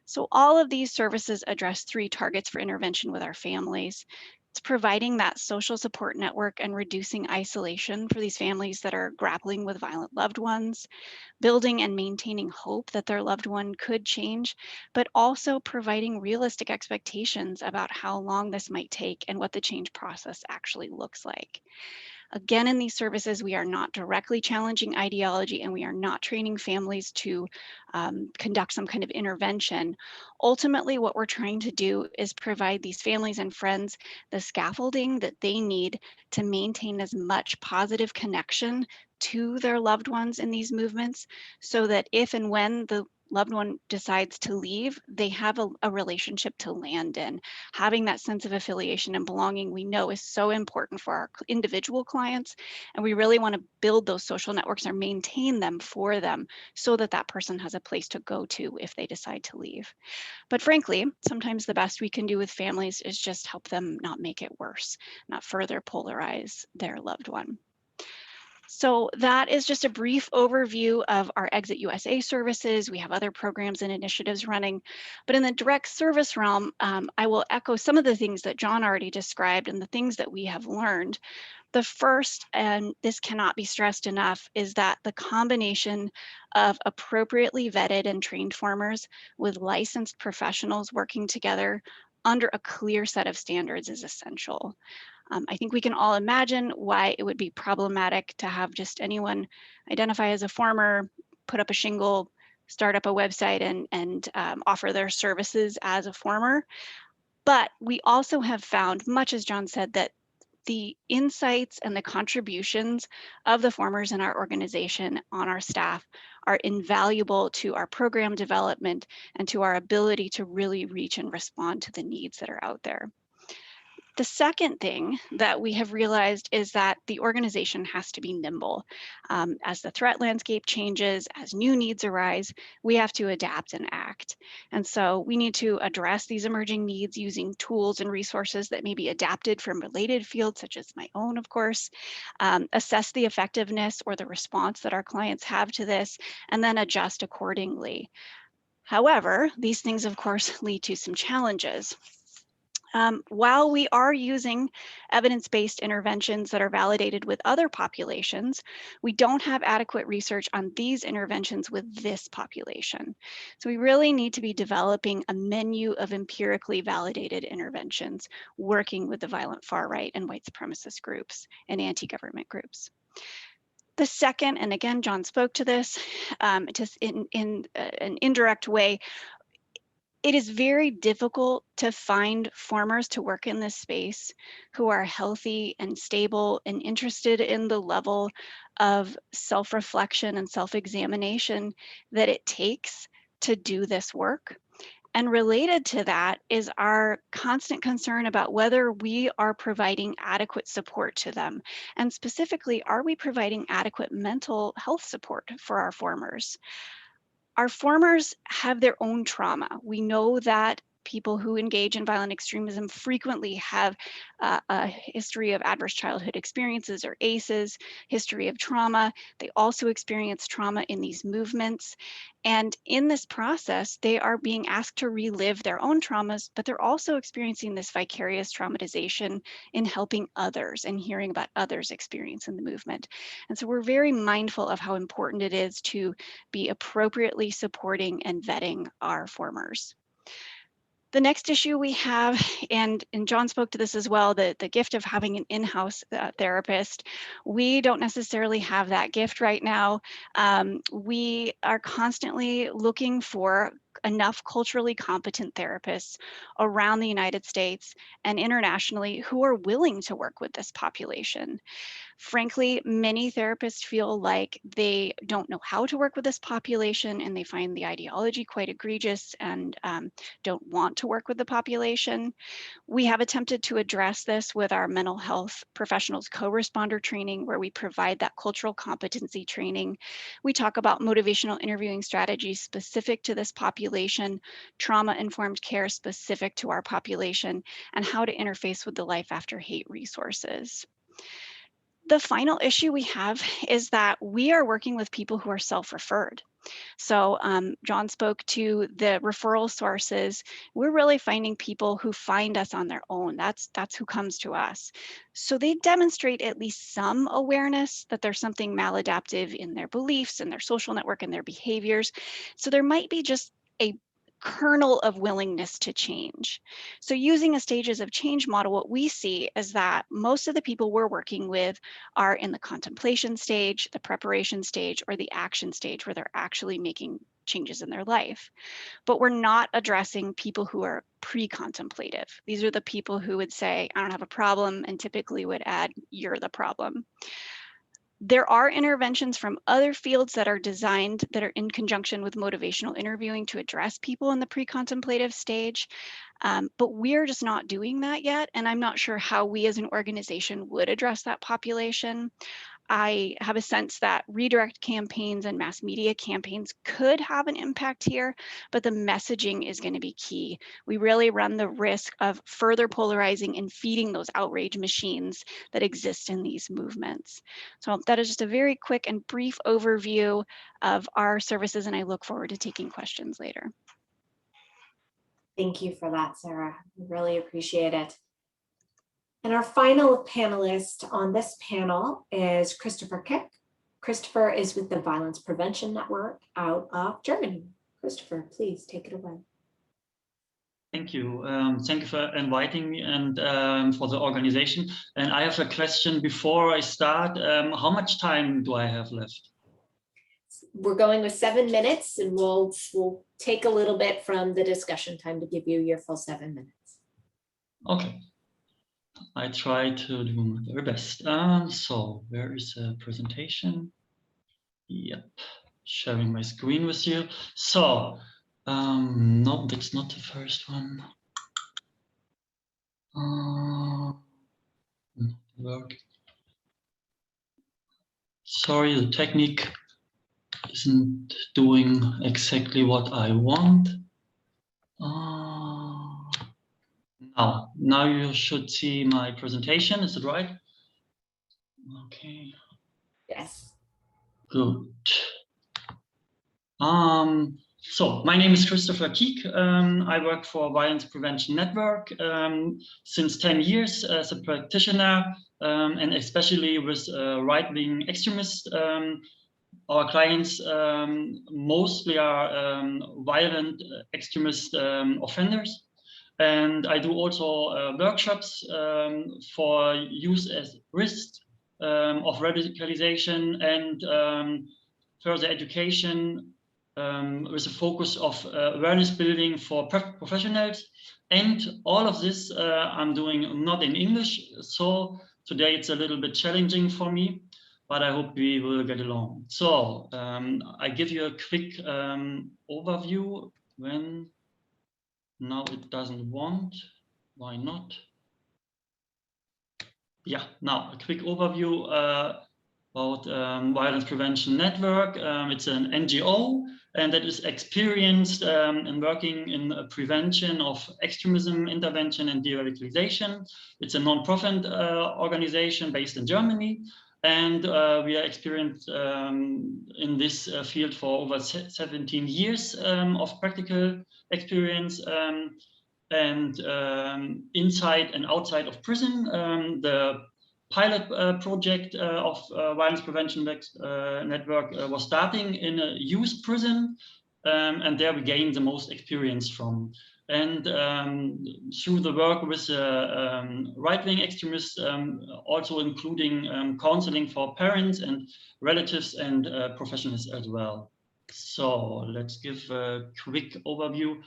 So all of these services address 3 targets for intervention with our families. It's providing that social support network and reducing isolation for these families that are grappling with violent loved ones, building and maintaining hope that their loved one could change, but also providing realistic expectations about how long this might take and what the change process actually looks like. Again, in these services, we are not directly challenging ideology, and we are not training families to conduct some kind of intervention. Ultimately, what we're trying to do is provide these families and friends the scaffolding that they need to maintain as much positive connection to their loved ones in these movements, so that if and when the loved one decides to leave, they have a relationship to land in. Having that sense of affiliation and belonging, we know, is so important for our individual clients, and we really want to build those social networks or maintain them for them so that that person has a place to go to if they decide to leave. But frankly, sometimes the best we can do with families is just help them not make it worse, not further polarize their loved one. So that is just a brief overview of our Exit USA services. We have other programs and initiatives running, but in the direct service realm, I will echo some of the things that John already described and the things that we have learned. The first, and this cannot be stressed enough, is that the combination of appropriately vetted and trained formers with licensed professionals working together under a clear set of standards is essential. I think we can all imagine why it would be problematic to have just anyone identify as a former, put up a shingle, start up a website, and offer their services as a former. But we also have found, much as John said, that the insights and the contributions of the formers in our organization on our staff are invaluable to our program development and to our ability to really reach and respond to the needs that are out there. The second thing that we have realized is that the organization has to be nimble. As the threat landscape changes, as new needs arise, we have to adapt and act. And so we need to address these emerging needs using tools and resources that may be adapted from related fields, such as my own, of course, assess the effectiveness or the response that our clients have to this, and then adjust accordingly. However, these things, of course, lead to some challenges. While we are using evidence-based interventions that are validated with other populations, we don't have adequate research on these interventions with this population. So we really need to be developing a menu of empirically validated interventions, working with the violent far right and white supremacist groups and anti-government groups. The second, and again, John spoke to this, just in an indirect way, it is very difficult to find formers to work in this space who are healthy and stable and interested in the level of self-reflection and self-examination that it takes to do this work. And related to that is our constant concern about whether we are providing adequate support to them. And specifically, are we providing adequate mental health support for our formers? Our formers have their own trauma. We know that people who engage in violent extremism frequently have a history of adverse childhood experiences or ACEs, history of trauma. They also experience trauma in these movements. And in this process, they are being asked to relive their own traumas, but they're also experiencing this vicarious traumatization in helping others and hearing about others' experience in the movement. And so we're very mindful of how important it is to be appropriately supporting and vetting our formers. The next issue we have, and John spoke to this as well, the gift of having an in-house therapist. We don't necessarily have that gift right now. We are constantly looking for enough culturally competent therapists around the United States and internationally who are willing to work with this population. Frankly, many therapists feel like they don't know how to work with this population and they find the ideology quite egregious and don't want to work with the population. We have attempted to address this with our mental health professionals co-responder training, where we provide that cultural competency training. We talk about motivational interviewing strategies specific to this population, trauma-informed care specific to our population, and how to interface with the Life After Hate resources. The final issue we have is that we are working with people who are self-referred. So John spoke to the referral sources. We're really finding people who find us on their own. That's who comes to us. So they demonstrate at least some awareness that there's something maladaptive in their beliefs and their social network and their behaviors. So there might be just a kernel of willingness to change. So using a stages of change model, what we see is that most of the people we're working with are in the contemplation stage, the preparation stage, or the action stage where they're actually making changes in their life. But we're not addressing people who are pre-contemplative. These are the people who would say, I don't have a problem, and typically would add, you're the problem. There are interventions from other fields that are designed that are in conjunction with motivational interviewing to address people in the pre-contemplative stage, but we're just not doing that yet. And I'm not sure how we as an organization would address that population. I have a sense that redirect campaigns and mass media campaigns could have an impact here, but the messaging is going to be key. We really run the risk of further polarizing and feeding those outrage machines that exist in these movements. So that is just a very quick and brief overview of our services, and I look forward to taking questions later. Thank you for that, Sarah. We really appreciate it. And our final panelist on this panel is Christopher Kick. Christopher is with the Violence Prevention Network out of Germany. Christopher, please take it away. Thank you. Thank you for inviting me and for the organization. And I have a question before I start. How much time do I have left? We're going with 7 minutes, and we'll take a little bit from the discussion time to give you your full 7 minutes. Okay. I try to do my very best. So where is the presentation? Yep, sharing my screen with you. So, no, that's not the first one. Not work. Sorry, the technique isn't doing exactly what I want. Now you should see my presentation. Is it right? Okay. Yes. Good. So my name is Christopher Keek. I work for Violence Prevention Network since 10 years as a practitioner, and especially with right-wing extremists. Our clients mostly are violent extremist offenders. And I do also workshops for use as risk of radicalization and further education with a focus of awareness building for professionals. And all of this I'm doing not in English. So today it's a little bit challenging for me, but I hope we will get along. So I give you a quick overview when now it doesn't want. Why not? Yeah, now a quick overview about Violence Prevention Network. It's an NGO and that is experienced in working in prevention of extremism, intervention and de-radicalization. It's a non-profit organization based in Germany. And we are experienced in this field for over 17 years of practical experience. And inside and outside of prison, the pilot project of Violence Prevention Network was starting in a youth prison, and there we gained the most experience from. And through the work with right-wing extremists, also including counseling for parents and relatives and professionals as well. So let's give a quick overview.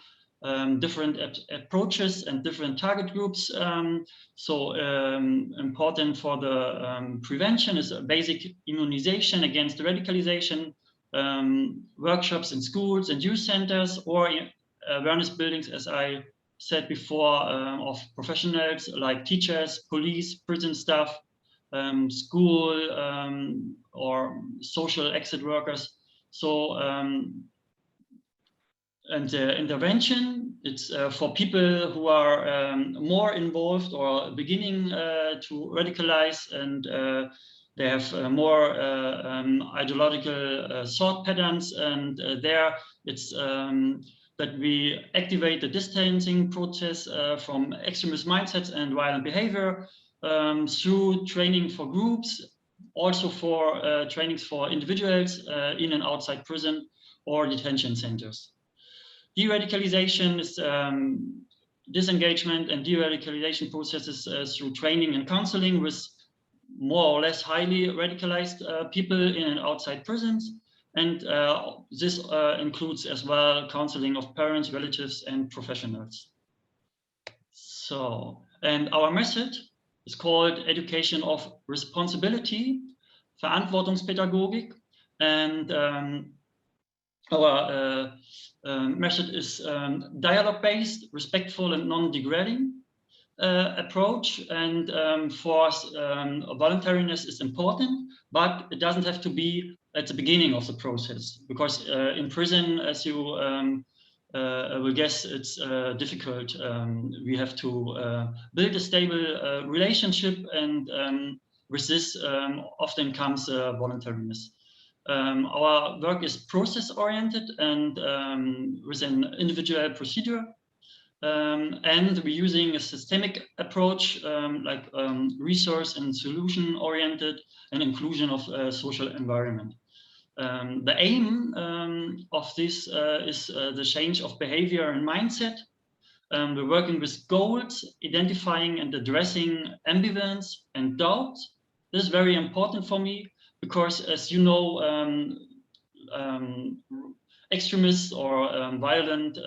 Different approaches and different target groups. Important for the prevention is a basic immunization against radicalization, workshops in schools and youth centers, or awareness buildings, as I said before, of professionals like teachers, police, prison staff, school, or social exit workers. So, and the intervention, it's for people who are more involved or beginning to radicalize, and they have more ideological thought patterns. And there it's that we activate the distancing process from extremist mindsets and violent behavior through training for groups, also for trainings for individuals in and outside prison or detention centers. De-radicalization is disengagement and de-radicalization processes through training and counseling with more or less highly radicalized people in and outside prisons. And this includes as well counseling of parents, relatives, and professionals. So, and our method is called Education of Responsibility, Verantwortungspädagogik. And our method is dialogue-based, respectful and non-degrading approach. And for us, voluntariness is important, but it doesn't have to be at the beginning of the process, because in prison, as you will guess, it's difficult. We have to build a stable relationship, and with this often comes voluntariness. Our work is process-oriented and with an individual procedure. And we're using a systemic approach like resource and solution-oriented and inclusion of social environment. The aim of this is the change of behavior and mindset. We're working with goals, identifying and addressing ambivalence and doubt. This is very important for me, because as you know, extremists or violent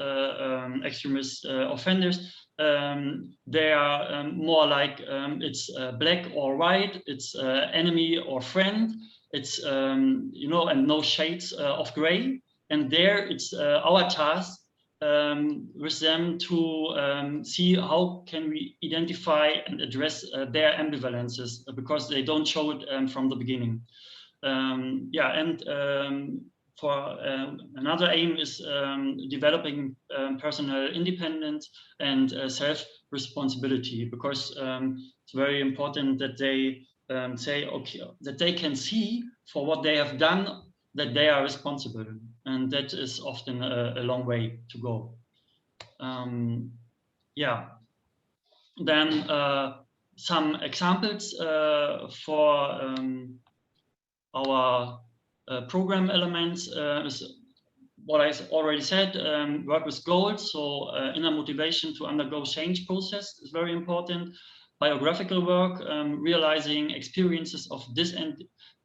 extremist offenders, they are more like it's black or white, it's enemy or friend, it's you know, and no shades of gray. And there it's our task with them to see how can we identify and address their ambivalences, because they don't show it from the beginning. Yeah, and for another aim is developing personal independence and self-responsibility, because it's very important that they say, okay, that they can see for what they have done, that they are responsible, and that is often a long way to go. Yeah, then some examples for our program elements is what I already said, work with goals. So inner motivation to undergo change process is very important. Biographical work, realizing experiences of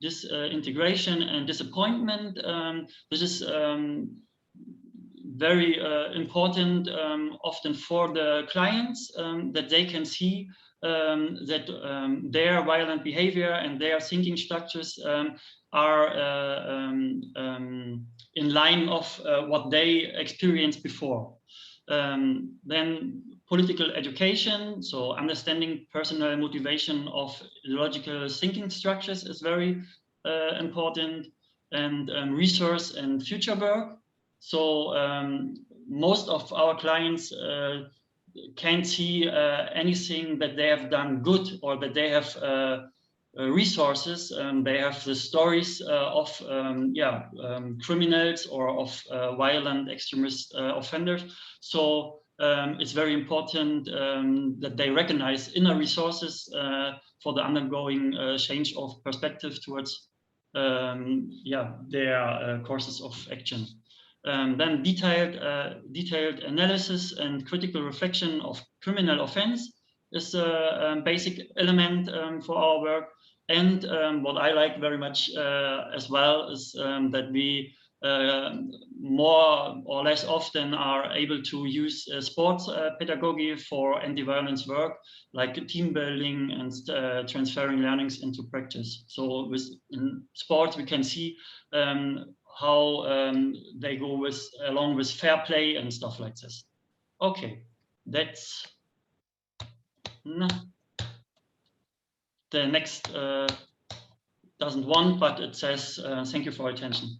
disintegration and disappointment. This is very important often for the clients, that they can see that their violent behavior and their thinking structures are in line of what they experienced before. Then political education, so understanding personal motivation of ideological thinking structures is very important, and resource and future work. So most of our clients can't see anything that they have done good, or that they have resources. They have the stories of criminals or of violent extremist offenders. So it's very important that they recognize inner resources for the undergoing change of perspective towards their courses of action. Then detailed analysis and critical reflection of criminal offense is a basic element for our work. And what I like very much as well is that we more or less often are able to use sports pedagogy for anti-violence work, like team building and transferring learnings into practice. So in sports, we can see how they go along with fair play and stuff like this. Okay, that's the next doesn't want, but it says thank you for your attention.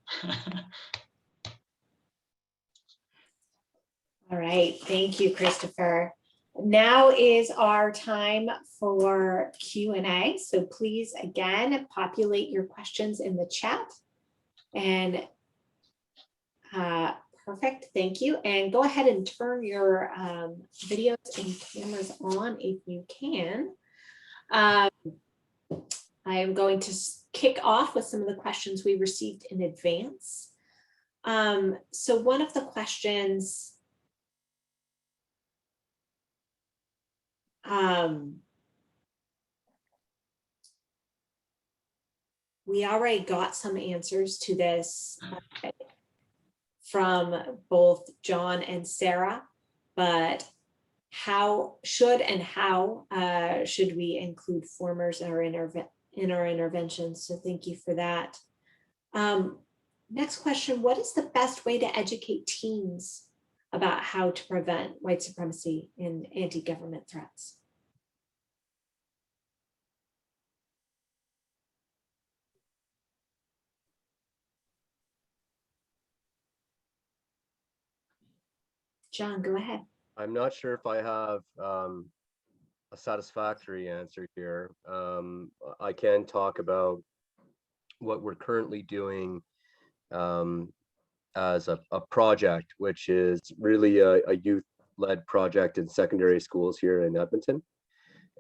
All right, thank you, Christopher. Now is our time for Q&A. So please, again, populate your questions in the chat. And perfect, thank you. And go ahead and turn your videos and cameras on if you can. I am going to kick off with some of the questions we received in advance. So one of the questions we already got some answers to this from both John and Sarah, but how should we include formers in our interventions? So thank you for that. Next question, what is the best way to educate teens about how to prevent white supremacy and anti-government threats? John, go ahead. I'm not sure if I have a satisfactory answer here. I can talk about what we're currently doing as a project, which is really a youth-led project in secondary schools here in Edmonton.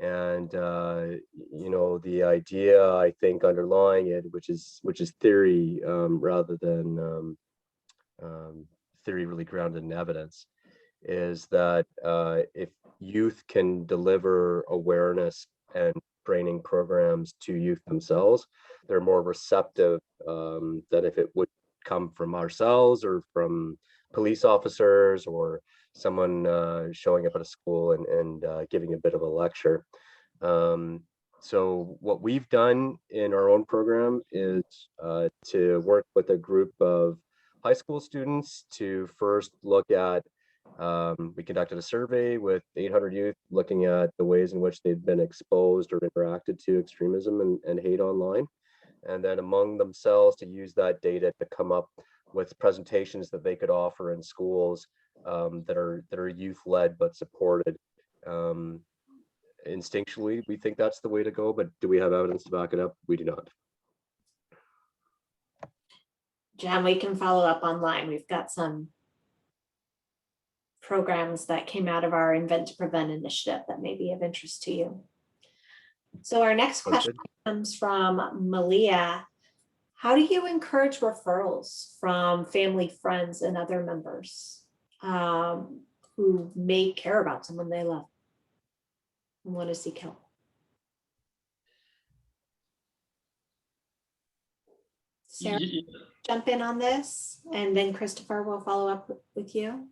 And you know, the idea I think underlying it, which is theory rather than theory really grounded in evidence, is that if youth can deliver awareness and training programs to youth themselves, they're more receptive than if it would come from ourselves or from police officers or someone showing up at a school and giving a bit of a lecture. So what we've done in our own program is to work with a group of high school students to first look at, we conducted a survey with 800 youth looking at the ways in which they've been exposed or interacted to extremism and hate online. And then among themselves to use that data to come up with presentations that they could offer in schools that are youth-led but supported. Instinctually, we think that's the way to go, but do we have evidence to back it up? We do not. Jan, we can follow up online. We've got some programs that came out of our Invent to Prevent initiative that may be of interest to you. So our next question comes from Malia. How do you encourage referrals from family, friends, and other members who may care about someone they love and want to seek help? Sarah, jump in on this, and then Christopher will follow up with you.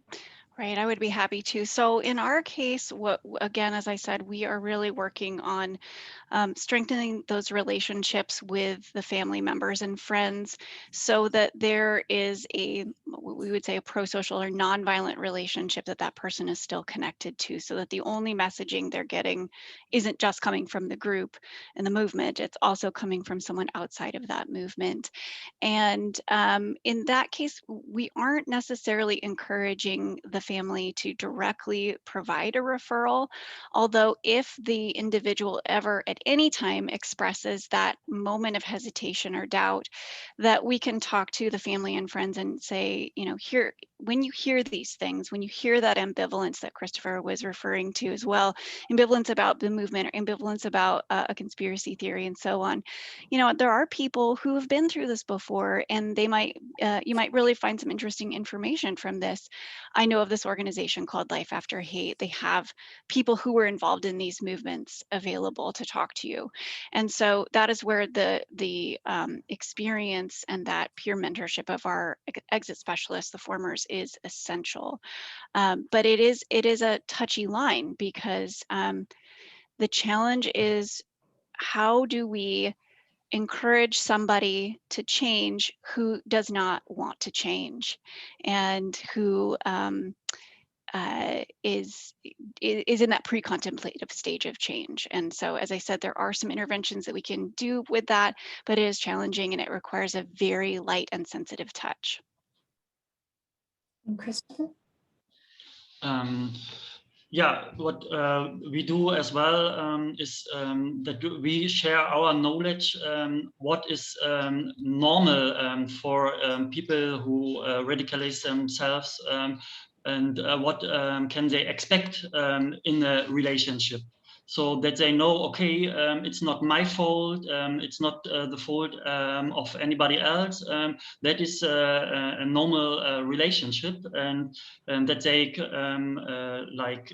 Right, I would be happy to. So in our case, again, as I said, we are really working on strengthening those relationships with the family members and friends so that there is we would say a pro-social or non-violent relationship that person is still connected to, so that the only messaging they're getting isn't just coming from the group and the movement, it's also coming from someone outside of that movement. And in that case, we aren't necessarily encouraging the family to directly provide a referral, although if the individual ever at any time expresses that moment of hesitation or doubt, that we can talk to the family and friends and say, you know, here, when you hear these things, when you hear that ambivalence that Christopher was referring to as well, ambivalence about the movement or ambivalence about a conspiracy theory and so on, you know, there are people who have been through this before, and they might, you might really find some interesting information from this. I know of this organization called Life After Hate. They have people who were involved in these movements available to talk to you. And so that is where the experience and that peer mentorship of our exit specialists, the formers, is essential. But it is a touchy line, because the challenge is, how do we encourage somebody to change who does not want to change, and who is in that pre-contemplative stage of change. And so, as I said, there are some interventions that we can do with that, but it is challenging and it requires a very light and sensitive touch. And Christopher? Yeah, what we do as well is that we share our knowledge, what is normal for people who radicalize themselves, and what can they expect in a relationship, so that they know, okay, it's not my fault, it's not the fault of anybody else, that is a normal relationship, and that they, like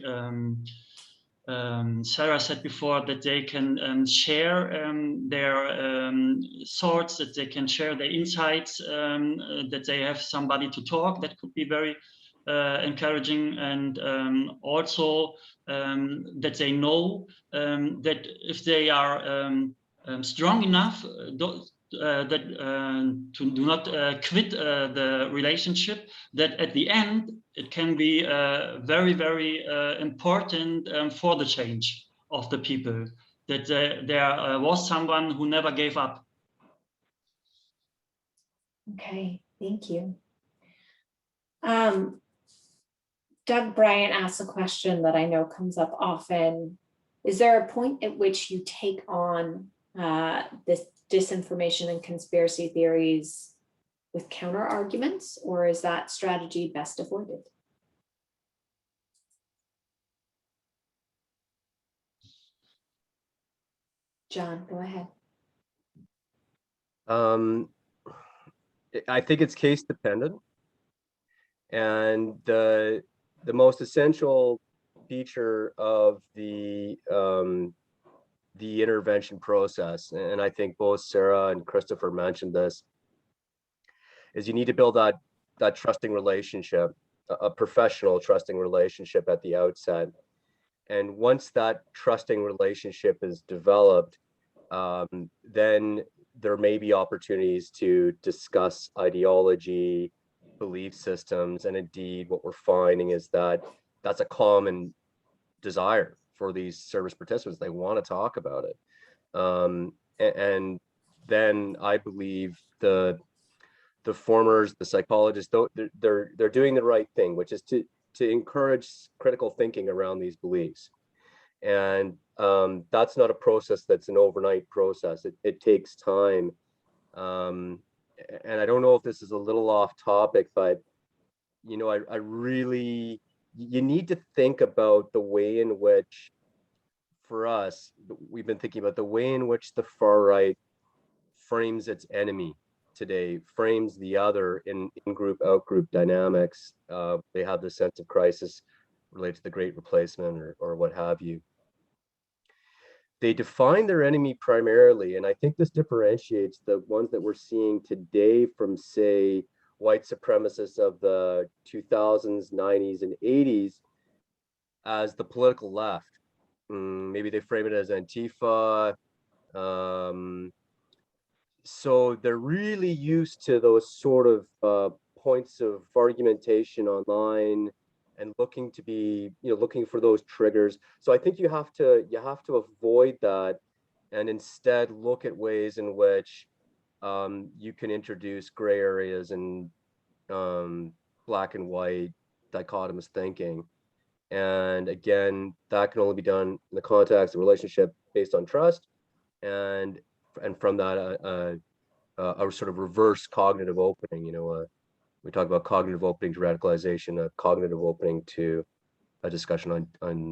Sarah said before, that they can share their thoughts, that they can share their insights, that they have somebody to talk. That could be very encouraging, and also that they know that if they are strong enough to do not quit the relationship, that at the end it can be very, very important for the change of the people, that there was someone who never gave up. Okay, thank you. Doug Bryant asks a question that I know comes up often. Is there a point at which you take on this disinformation and conspiracy theories with counter arguments, or is that strategy best avoided? John, go ahead. I think it's case dependent, and the most essential feature of the intervention process, and I think both Sarah and Christopher mentioned this, is you need to build that trusting relationship a professional trusting relationship at the outset. And once that trusting relationship is developed, then there may be opportunities to discuss ideology, belief systems, and indeed what we're finding is that that's a common desire for these service participants. They want to talk about it. And then I believe the formers, the psychologists, they're doing the right thing, which is to encourage critical thinking around these beliefs. And that's not a process that's an overnight process. It takes time. And I don't know if this is a little off topic, but you know, I really, you need to think about the way in which, for us, we've been thinking about the way in which the far right frames its enemy today, frames the other in group, out group dynamics. They have this sense of crisis related to the Great Replacement or what have you. They define their enemy primarily, and I think this differentiates the ones that we're seeing today from, say, white supremacists of the 2000s, 90s, and 80s as the political left. Maybe they frame it as Antifa. So they're really used to those sort of points of argumentation online and looking to be, you know, looking for those triggers. So I think you have to avoid that and instead look at ways in which you can introduce gray areas and black and white dichotomous thinking. And again, that can only be done in the context of relationship based on trust, and from that a sort of reverse cognitive opening. You know, we talk about cognitive opening to radicalization, a cognitive opening to a discussion on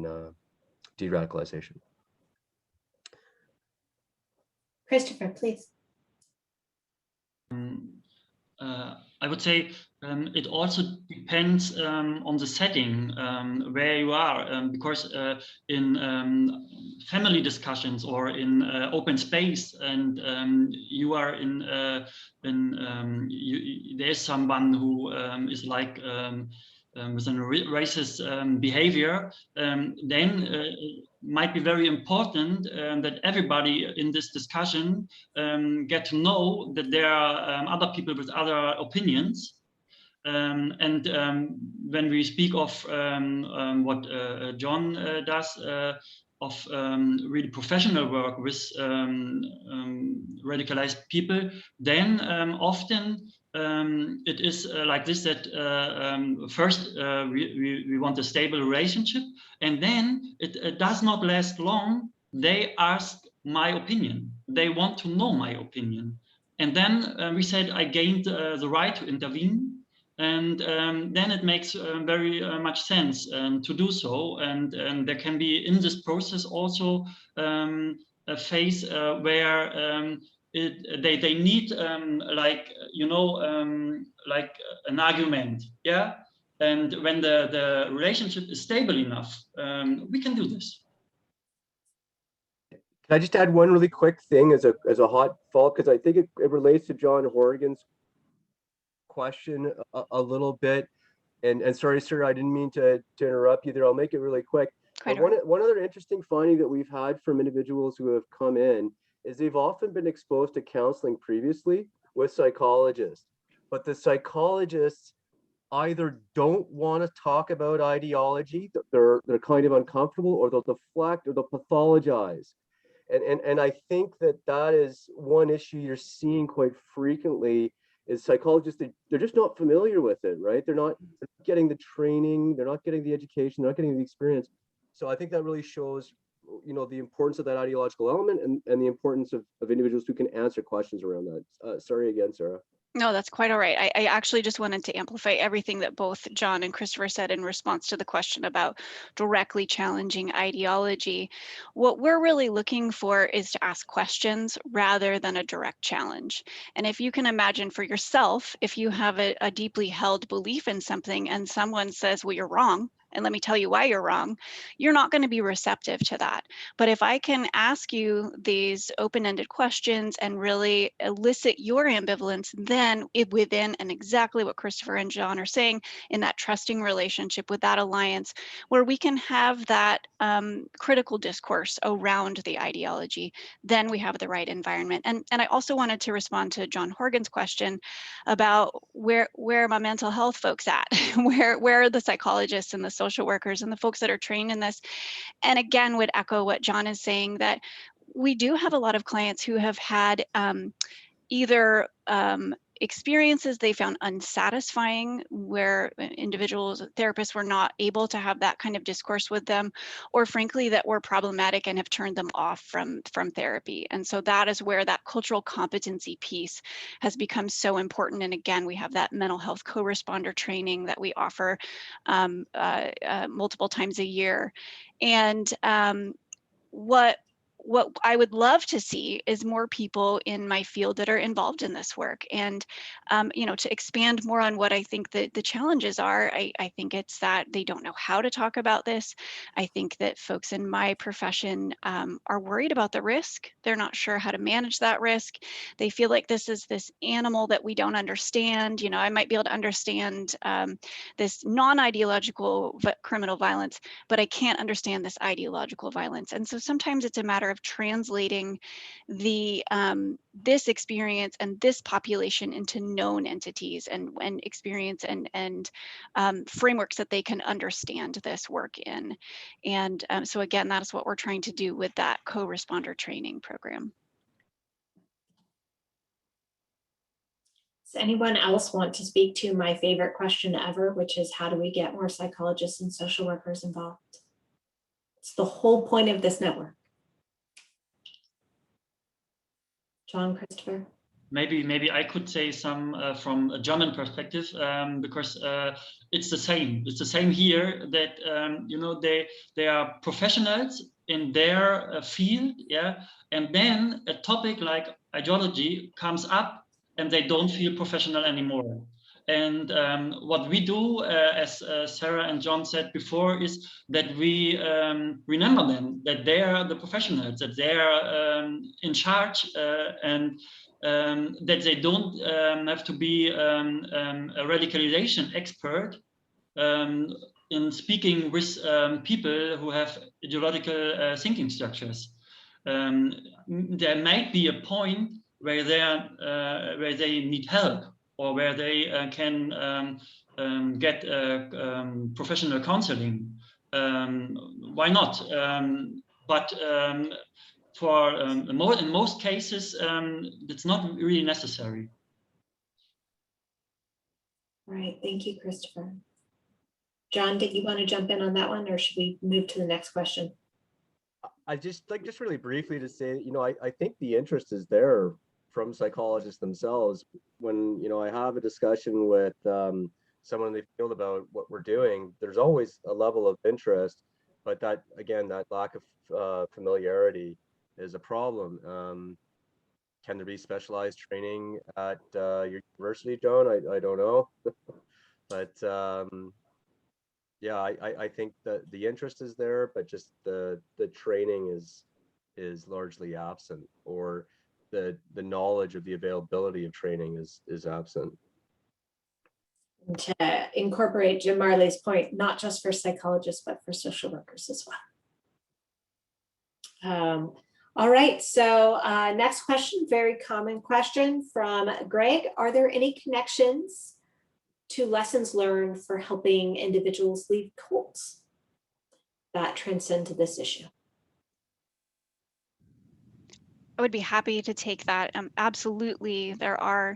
de-radicalization. Christopher, please. I would say it also depends on the setting where you are, because in family discussions or in open space, and you are there's someone who is like with a racist behavior, then might be very important that everybody in this discussion get to know that there are other people with other opinions. And when we speak of what John does, of really professional work with radicalized people, then often it is like this, that first we want a stable relationship, and then it does not last long. They ask my opinion. They want to know my opinion. And then we said I gained the right to intervene. And then it makes very much sense to do so. And there can be in this process also a phase where they need like, you know, like an argument, yeah. And when the relationship is stable enough, we can do this. Can I just add one really quick thing as a hot fault, because I think it relates to John Horgan's question a little bit. And sorry, sir, I didn't mean to interrupt you there. I'll make it really quick. One other interesting finding that we've had from individuals who have come in is they've often been exposed to counseling previously with psychologists, but the psychologists either don't want to talk about ideology, they're kind of uncomfortable, or they'll deflect or they'll pathologize. And I think that is one issue you're seeing quite frequently, is psychologists, they're just not familiar with it, right? They're not getting the training, they're not getting the education, they're not getting the experience. So I think that really shows, you know, the importance of that ideological element and the importance of individuals who can answer questions around that. Sorry again, Sarah. No, that's quite all right. I actually just wanted to amplify everything that both John and Christopher said in response to the question about directly challenging ideology. What we're really looking for is to ask questions rather than a direct challenge. And if you can imagine for yourself, if you have a deeply held belief in something and someone says, well, you're wrong, and let me tell you why you're wrong, you're not going to be receptive to that. But if I can ask you these open-ended questions and really elicit your ambivalence, then within, and exactly what Christopher and John are saying, in that trusting relationship with that alliance, where we can have that critical discourse around the ideology, then we have the right environment. And I also wanted to respond to John Horgan's question about where are my mental health folks at? where are the psychologists and the social workers and the folks that are trained in this? And again, would echo what John is saying, that we do have a lot of clients who have had either experiences they found unsatisfying, where individuals, therapists were not able to have that kind of discourse with them, or frankly that were problematic and have turned them off from therapy. And so that is where that cultural competency piece has become so important. And again, we have that mental health co-responder training that we offer multiple times a year. And what I would love to see is more people in my field that are involved in this work. And, you know, to expand more on what I think that the challenges are, I think it's that they don't know how to talk about this. I think that folks in my profession are worried about the risk. They're not sure how to manage that risk. They feel like this is this animal that we don't understand. You know, I might be able to understand this non-ideological criminal violence, but I can't understand this ideological violence. And so sometimes it's a matter of translating the this experience and this population into known entities and experience and frameworks that they can understand this work in. And so again, that is what we're trying to do with that co-responder training program. Does anyone else want to speak to my favorite question ever, which is how do we get more psychologists and social workers involved? It's the whole point of this network. John, Christopher? Maybe I could say some from a German perspective, because it's the same. It's the same here, that you know, they are professionals in their field, yeah, and then a topic like ideology comes up and they don't feel professional anymore. And what we do, as Sarah and John said before, is that we remember them, that they are the professionals, that they are in charge, and that they don't have to be a radicalization expert in speaking with people who have ideological thinking structures. There might be a point where they need help, or where they can get professional counseling. Why not? But in most cases, it's not really necessary. Right, thank you, Christopher. John, did you want to jump in on that one, or should we move to the next question? I just really briefly to say, you know, I think the interest is there from psychologists themselves. When, you know, I have a discussion with someone in the field about what we're doing, there's always a level of interest, but that, again, that lack of familiarity is a problem. Can there be specialized training at your university, John? I don't know. But yeah, I think that the interest is there, but just the training is largely absent, or the knowledge of the availability of training is absent. To incorporate Jim Marley's point, not just for psychologists, but for social workers as well. All right, so next question, very common question from Greg. Are there any connections to lessons learned for helping individuals leave cults that transcend to this issue? I would be happy to take that. Absolutely, there are.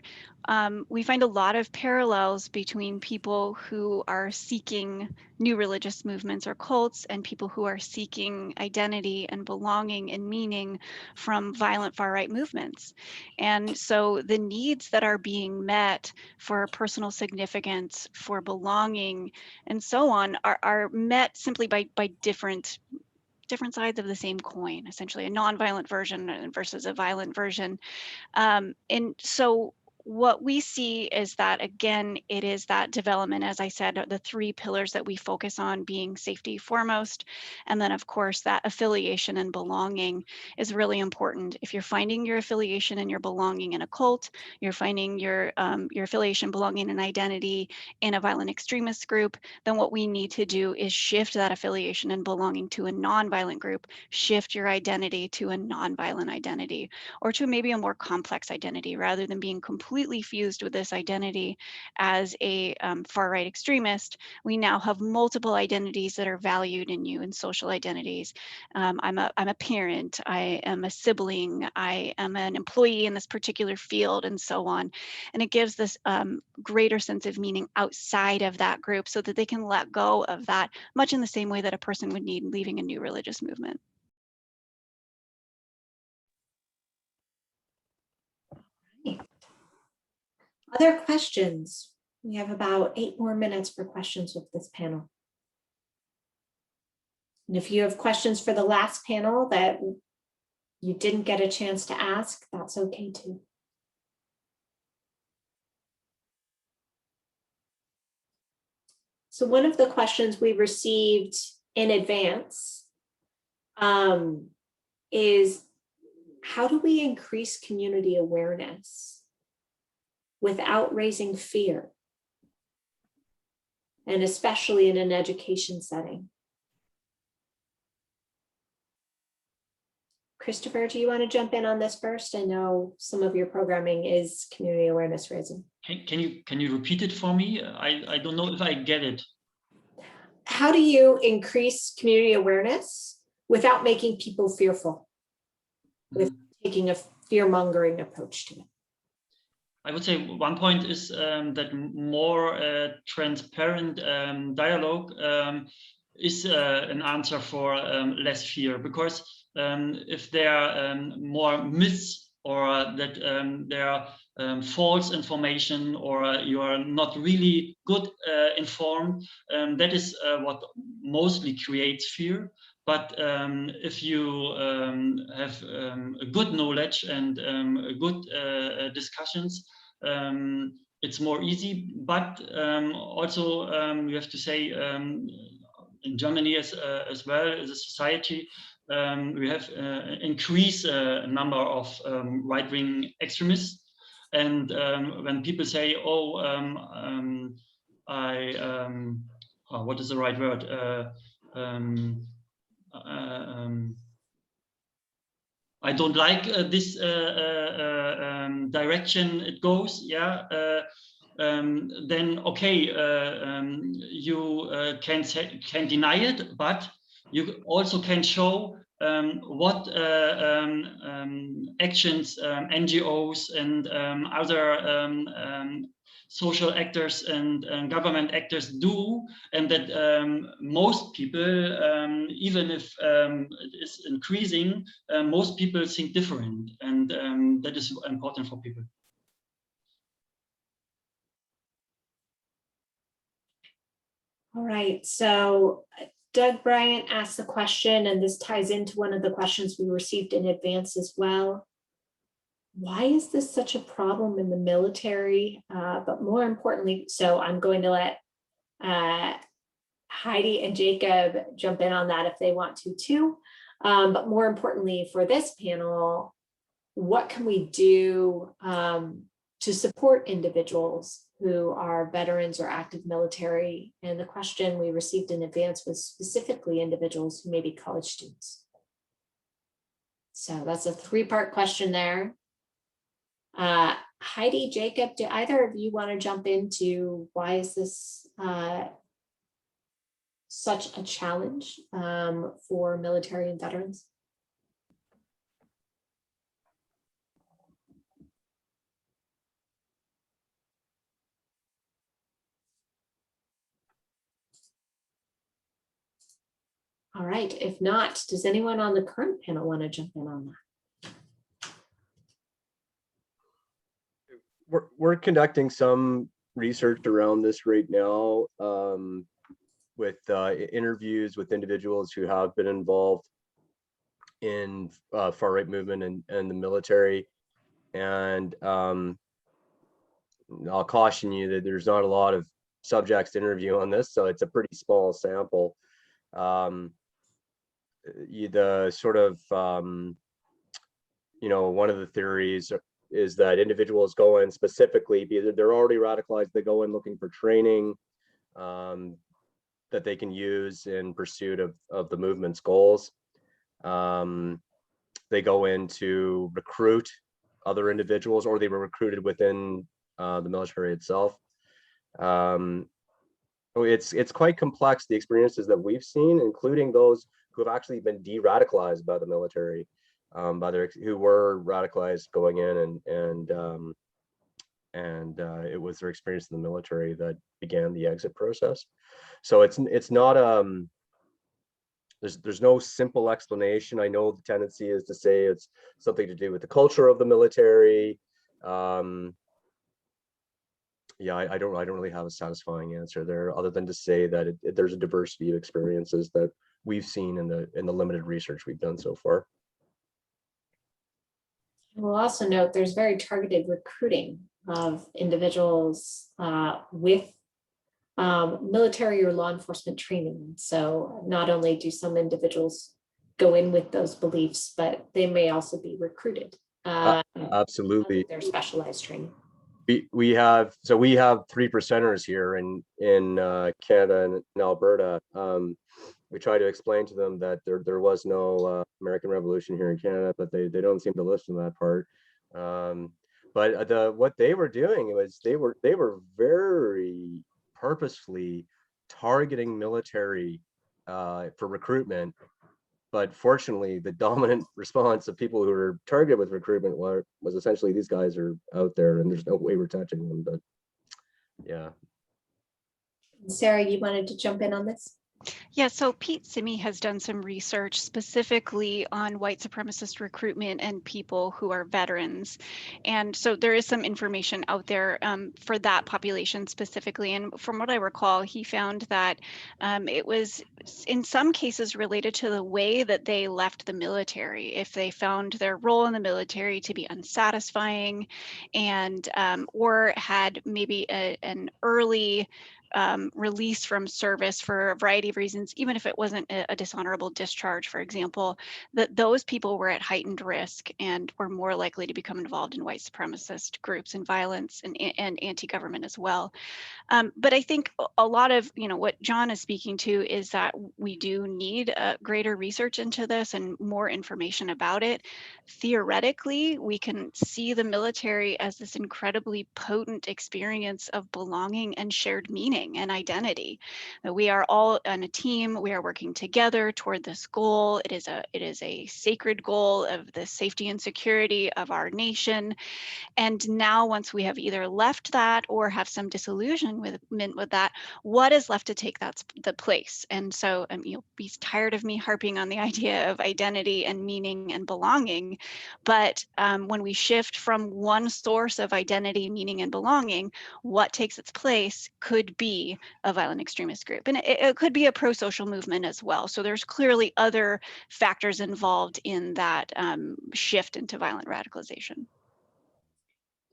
We find a lot of parallels between people who are seeking new religious movements or cults and people who are seeking identity and belonging and meaning from violent far-right movements. And so the needs that are being met for personal significance, for belonging, and so on are met simply by different sides of the same coin, essentially a non-violent version versus a violent version. And so what we see is that, again, it is that development, as I said, the 3 pillars that we focus on being safety foremost. And then, of course, that affiliation and belonging is really important. If you're finding your affiliation and your belonging in a cult, you're finding your affiliation, belonging, and identity in a violent extremist group, then what we need to do is shift that affiliation and belonging to a nonviolent group, shift your identity to a nonviolent identity, or to maybe a more complex identity, rather than being completely fused with this identity as a far-right extremist. We now have multiple identities that are valued in you, and social identities. I'm a parent, I am a sibling, I am an employee in this particular field, and so on. And it gives this greater sense of meaning outside of that group, so that they can let go of that, much in the same way that a person would need leaving a new religious movement. Other questions? We have about 8 more minutes for questions with this panel. And if you have questions for the last panel that you didn't get a chance to ask, that's okay too. So one of the questions we received in advance is, how do we increase community awareness without raising fear? And especially in an education setting. Christopher, do you want to jump in on this first? I know some of your programming is community awareness raising. Can you repeat it for me? I don't know if I get it. How do you increase community awareness without making people fearful, with taking a fear-mongering approach to it? I would say one point is that more transparent dialogue is an answer for less fear, because if there are more myths, or that there are false information, or you are not really good informed, that is what mostly creates fear. But if you have a good knowledge and good discussions, it's more easy. But also we have to say, in Germany as well as a society, we have increased number of right-wing extremists. And when people say, oh, what is the right word? I don't like this direction it goes, yeah, then okay, you can deny it, but you also can show what actions NGOs and other social actors and government actors do, and that most people, even if it is increasing, most people think different, and that is important for people. All right, so Doug Bryant asked the question, and this ties into one of the questions we received in advance as well. Why is this such a problem in the military? But more importantly, so I'm going to let Heidi and Jacob jump in on that if they want to too. But more importantly for this panel, what can we do to support individuals who are veterans or active military? And the question we received in advance was specifically individuals who may be college students. So that's a 3-part question there. Heidi, Jacob, do either of you want to jump into why is this such a challenge for military and veterans? All right, if not, does anyone on the current panel want to jump in on that? We're conducting some research around this right now, with interviews with individuals who have been involved in far-right movement and the military. And I'll caution you that there's not a lot of subjects to interview on this, so it's a pretty small sample. The sort of, one of the theories is that individuals go in specifically because they're already radicalized. They go in looking for training that they can use in pursuit of the movement's goals. They go in to recruit other individuals, or they were recruited within the military itself. It's quite complex, the experiences that we've seen, including those who have actually been de-radicalized by the military, who were radicalized going in, and it was their experience in the military that began the exit process. So it's not there's no simple explanation. I know the tendency is to say it's something to do with the culture of the military. Yeah, I don't really have a satisfying answer there, other than to say that there's a diversity of experiences that we've seen in the limited research we've done so far. We'll also note there's very targeted recruiting of individuals with military or law enforcement training. So not only do some individuals go in with those beliefs, but they may also be recruited. Absolutely. Their specialized training. We have 3%ers here in Canada and in Alberta. We try to explain to them that there was no American Revolution here in Canada, but they don't seem to listen to that part. But what they were doing was they were very purposefully targeting military for recruitment. But fortunately, the dominant response of people who were targeted with recruitment was essentially, these guys are out there and there's no way we're touching them. But yeah. Sarah, you wanted to jump in on this? Yeah, so Pete Simi has done some research specifically on white supremacist recruitment and people who are veterans. And so there is some information out there for that population specifically. And from what I recall, he found that it was in some cases related to the way that they left the military. If they found their role in the military to be unsatisfying and or had maybe an early release from service for a variety of reasons, even if it wasn't a dishonorable discharge, for example, that those people were at heightened risk and were more likely to become involved in white supremacist groups and violence and anti-government as well. But I think a lot of what John is speaking to is that we do need greater research into this and more information about it. Theoretically, we can see the military as this incredibly potent experience of belonging and shared meaning and identity. That we are all on a team. We are working together toward this goal. It is a sacred goal of the safety and security of our nation. And now, once we have either left that or have some disillusionment with that, what is left to take the place? And so you'll be tired of me harping on the idea of identity and meaning and belonging. But when we shift from one source of identity, meaning, and belonging, what takes its place could be a violent extremist group. And it could be a pro-social movement as well. So there's clearly other factors involved in that shift into violent radicalization.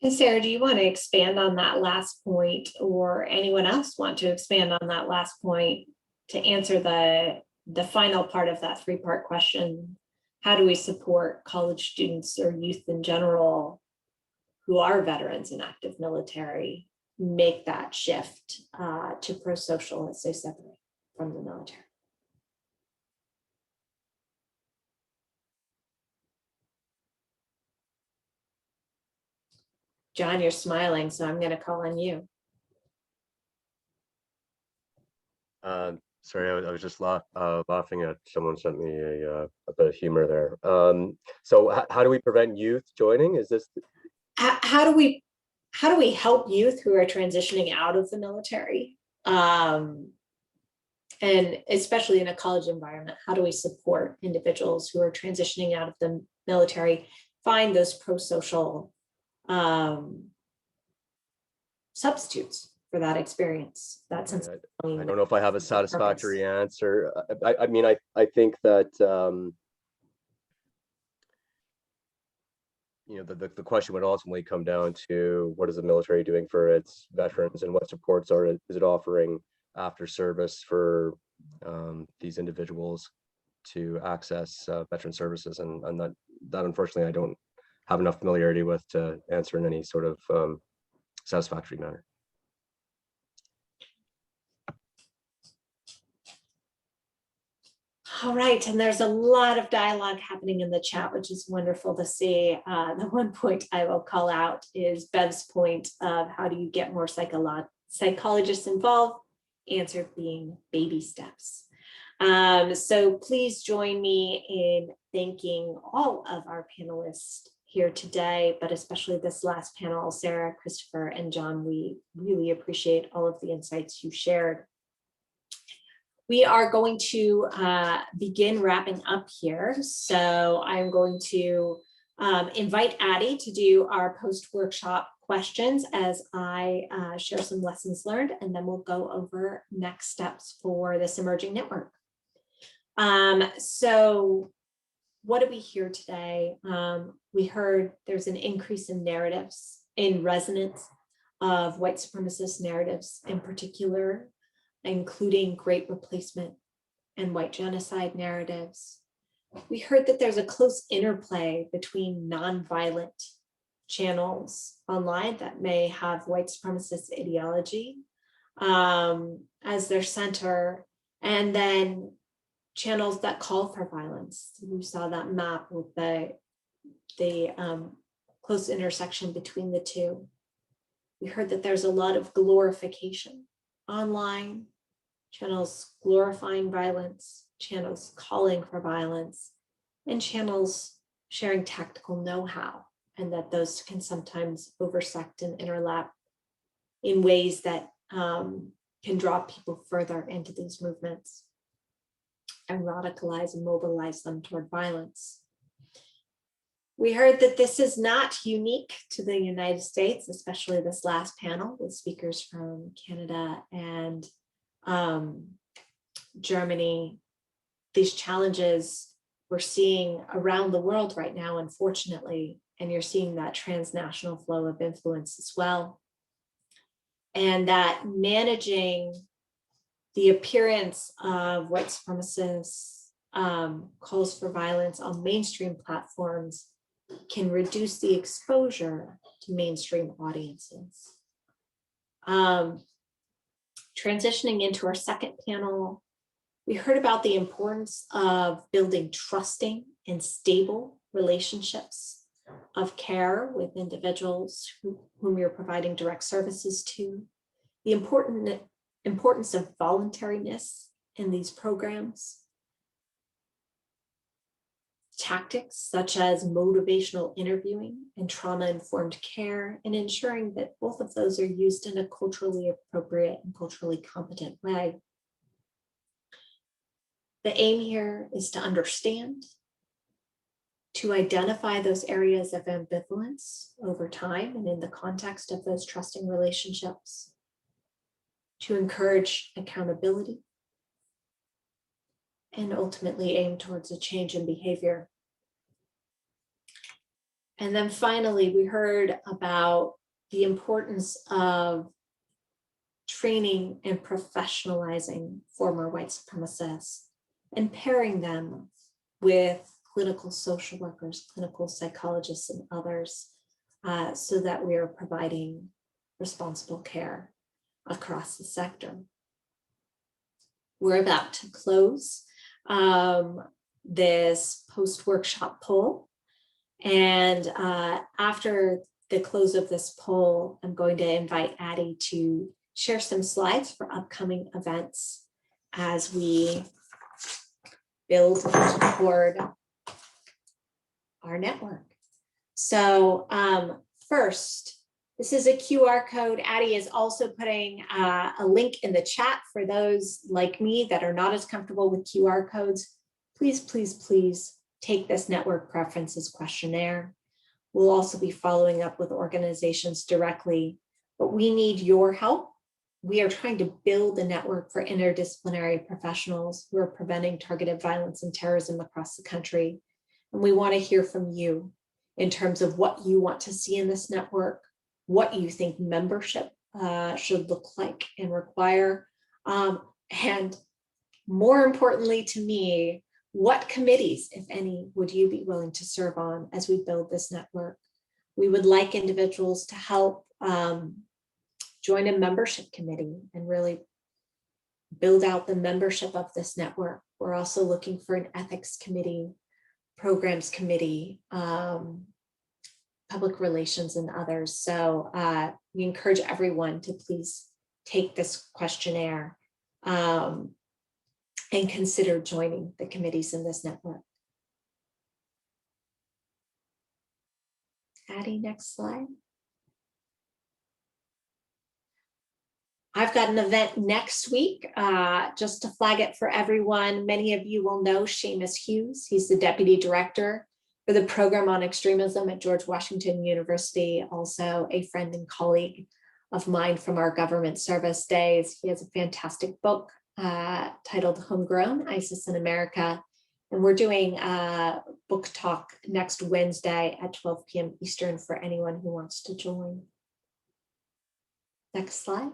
And Sarah, do you want to expand on that last point, or anyone else want to expand on that last point to answer the final part of that three-part question? How do we support college students or youth in general who are veterans and active military make that shift to pro-social as they separate from the military? John, you're smiling, so I'm going to call on you. Sorry, I was just laughing at someone sent me a bit of humor there. So how do we prevent youth joining? Is this? How do we help youth who are transitioning out of the military? And especially in a college environment, how do we support individuals who are transitioning out of the military, find those pro-social substitutes for that experience, that sense of belonging? I don't know if I have a satisfactory answer. I mean, I think that the question would ultimately come down to what is the military doing for its veterans and what supports is it offering after service for these individuals to access veteran services, and that unfortunately I don't have enough familiarity with to answer in any sort of satisfactory manner. All right, and there's a lot of dialogue happening in the chat, which is wonderful to see. The one point I will call out is Bev's point of how do you get more psychologists involved? Answer being baby steps. So please join me in thanking all of our panelists here today, but especially this last panel, Sarah, Christopher, and John. We really appreciate all of the insights you shared. We are going to begin wrapping up here. So I'm going to invite Addie to do our post-workshop questions as I share some lessons learned, and then we'll go over next steps for this emerging network. So what did we hear today? We heard there's an increase in narratives, in resonance of white supremacist narratives in particular, including Great Replacement and white genocide narratives. We heard that there's a close interplay between nonviolent channels online that may have white supremacist ideology as their center, and then channels that call for violence. We saw that map with the close intersection between the two. We heard that there's a lot of glorification online, channels glorifying violence, channels calling for violence, and channels sharing tactical know-how, and that those can sometimes intersect and interlap in ways that can draw people further into these movements and radicalize and mobilize them toward violence. We heard that this is not unique to the United States, especially this last panel with speakers from Canada and Germany. These challenges we're seeing around the world right now, unfortunately, and you're seeing that transnational flow of influence as well. And that managing the appearance of white supremacists calls for violence on mainstream platforms can reduce the exposure to mainstream audiences. Transitioning into our second panel, we heard about the importance of building trusting and stable relationships of care with individuals whom you're providing direct services to, the importance of voluntariness in these programs, tactics such as motivational interviewing and trauma-informed care, and ensuring that both of those are used in a culturally appropriate and culturally competent way. The aim here is to understand, to identify those areas of ambivalence over time and in the context of those trusting relationships, to encourage accountability, and ultimately aim towards a change in behavior. And then finally, we heard about the importance of training and professionalizing former white supremacists and pairing them with clinical social workers, clinical psychologists, and others so that we are providing responsible care across the sector. We're about to close this post-workshop poll. And after the close of this poll, I'm going to invite Addie to share some slides for upcoming events as we build toward our network. So first, this is a QR code. Addie is also putting a link in the chat for those like me that are not as comfortable with QR codes. Please, please, please take this network preferences questionnaire. We'll also be following up with organizations directly, but we need your help. We are trying to build a network for interdisciplinary professionals who are preventing targeted violence and terrorism across the country. And we want to hear from you. in terms of what you want to see in this network, what you think membership should look like and require, and more importantly to me, what committees, if any, would you be willing to serve on as we build this network? We would like individuals to help join a membership committee and really build out the membership of this network. We're also looking for an ethics committee, programs committee, public relations, and others. So we encourage everyone to please take this questionnaire and consider joining the committees in this network. Addie, next slide. I've got an event next week, just to flag it for everyone. Many of you will know Seamus Hughes. He's the Deputy Director for the Program on Extremism at George Washington University, also a friend and colleague of mine from our government service days. He has a fantastic book titled Homegrown, ISIS in America. And we're doing a book talk next Wednesday at 12 p.m. Eastern for anyone who wants to join. Next slide.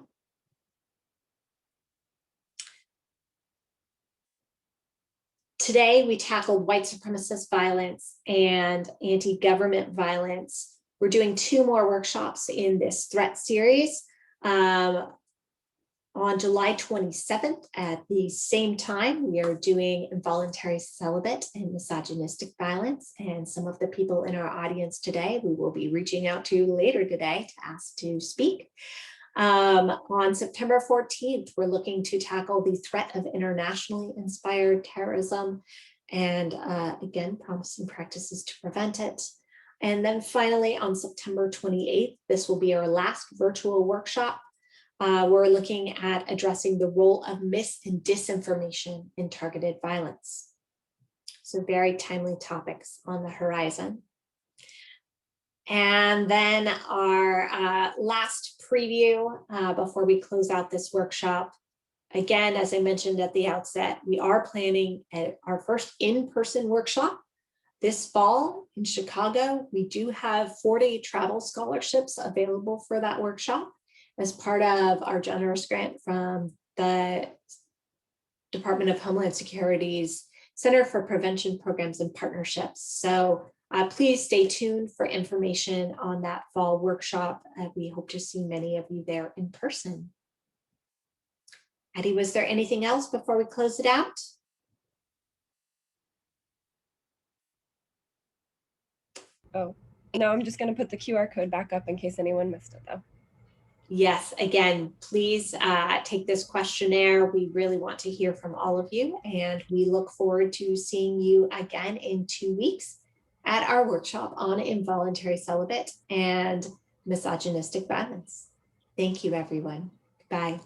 Today, we tackled white supremacist violence and anti-government violence. We're doing 2 more workshops in this threat series. On July 27th at the same time, we are doing involuntary celibate and misogynistic violence. And some of the people in our audience today, we will be reaching out to later today to ask to speak. On September 14th, we're looking to tackle the threat of internationally inspired terrorism and again, promising practices to prevent it. And then finally, on September 28th, this will be our last virtual workshop. We're looking at addressing the role of mis and disinformation in targeted violence. So very timely topics on the horizon. And then our last preview before we close out this workshop. Again, as I mentioned at the outset, we are planning our first in-person workshop this fall in Chicago. We do have 4-day travel scholarships available for that workshop as part of our generous grant from the Department of Homeland Security's Center for Prevention Programs and Partnerships. So please stay tuned for information on that fall workshop. We hope to see many of you there in person. Addie, was there anything else before we close it out? Oh, no, I'm just going to put the QR code back up in case anyone missed it, though. Yes, again, please take this questionnaire. We really want to hear from all of you, and we look forward to seeing you again in 2 weeks at our workshop on involuntary celibate and misogynistic violence. Thank you, everyone. Bye.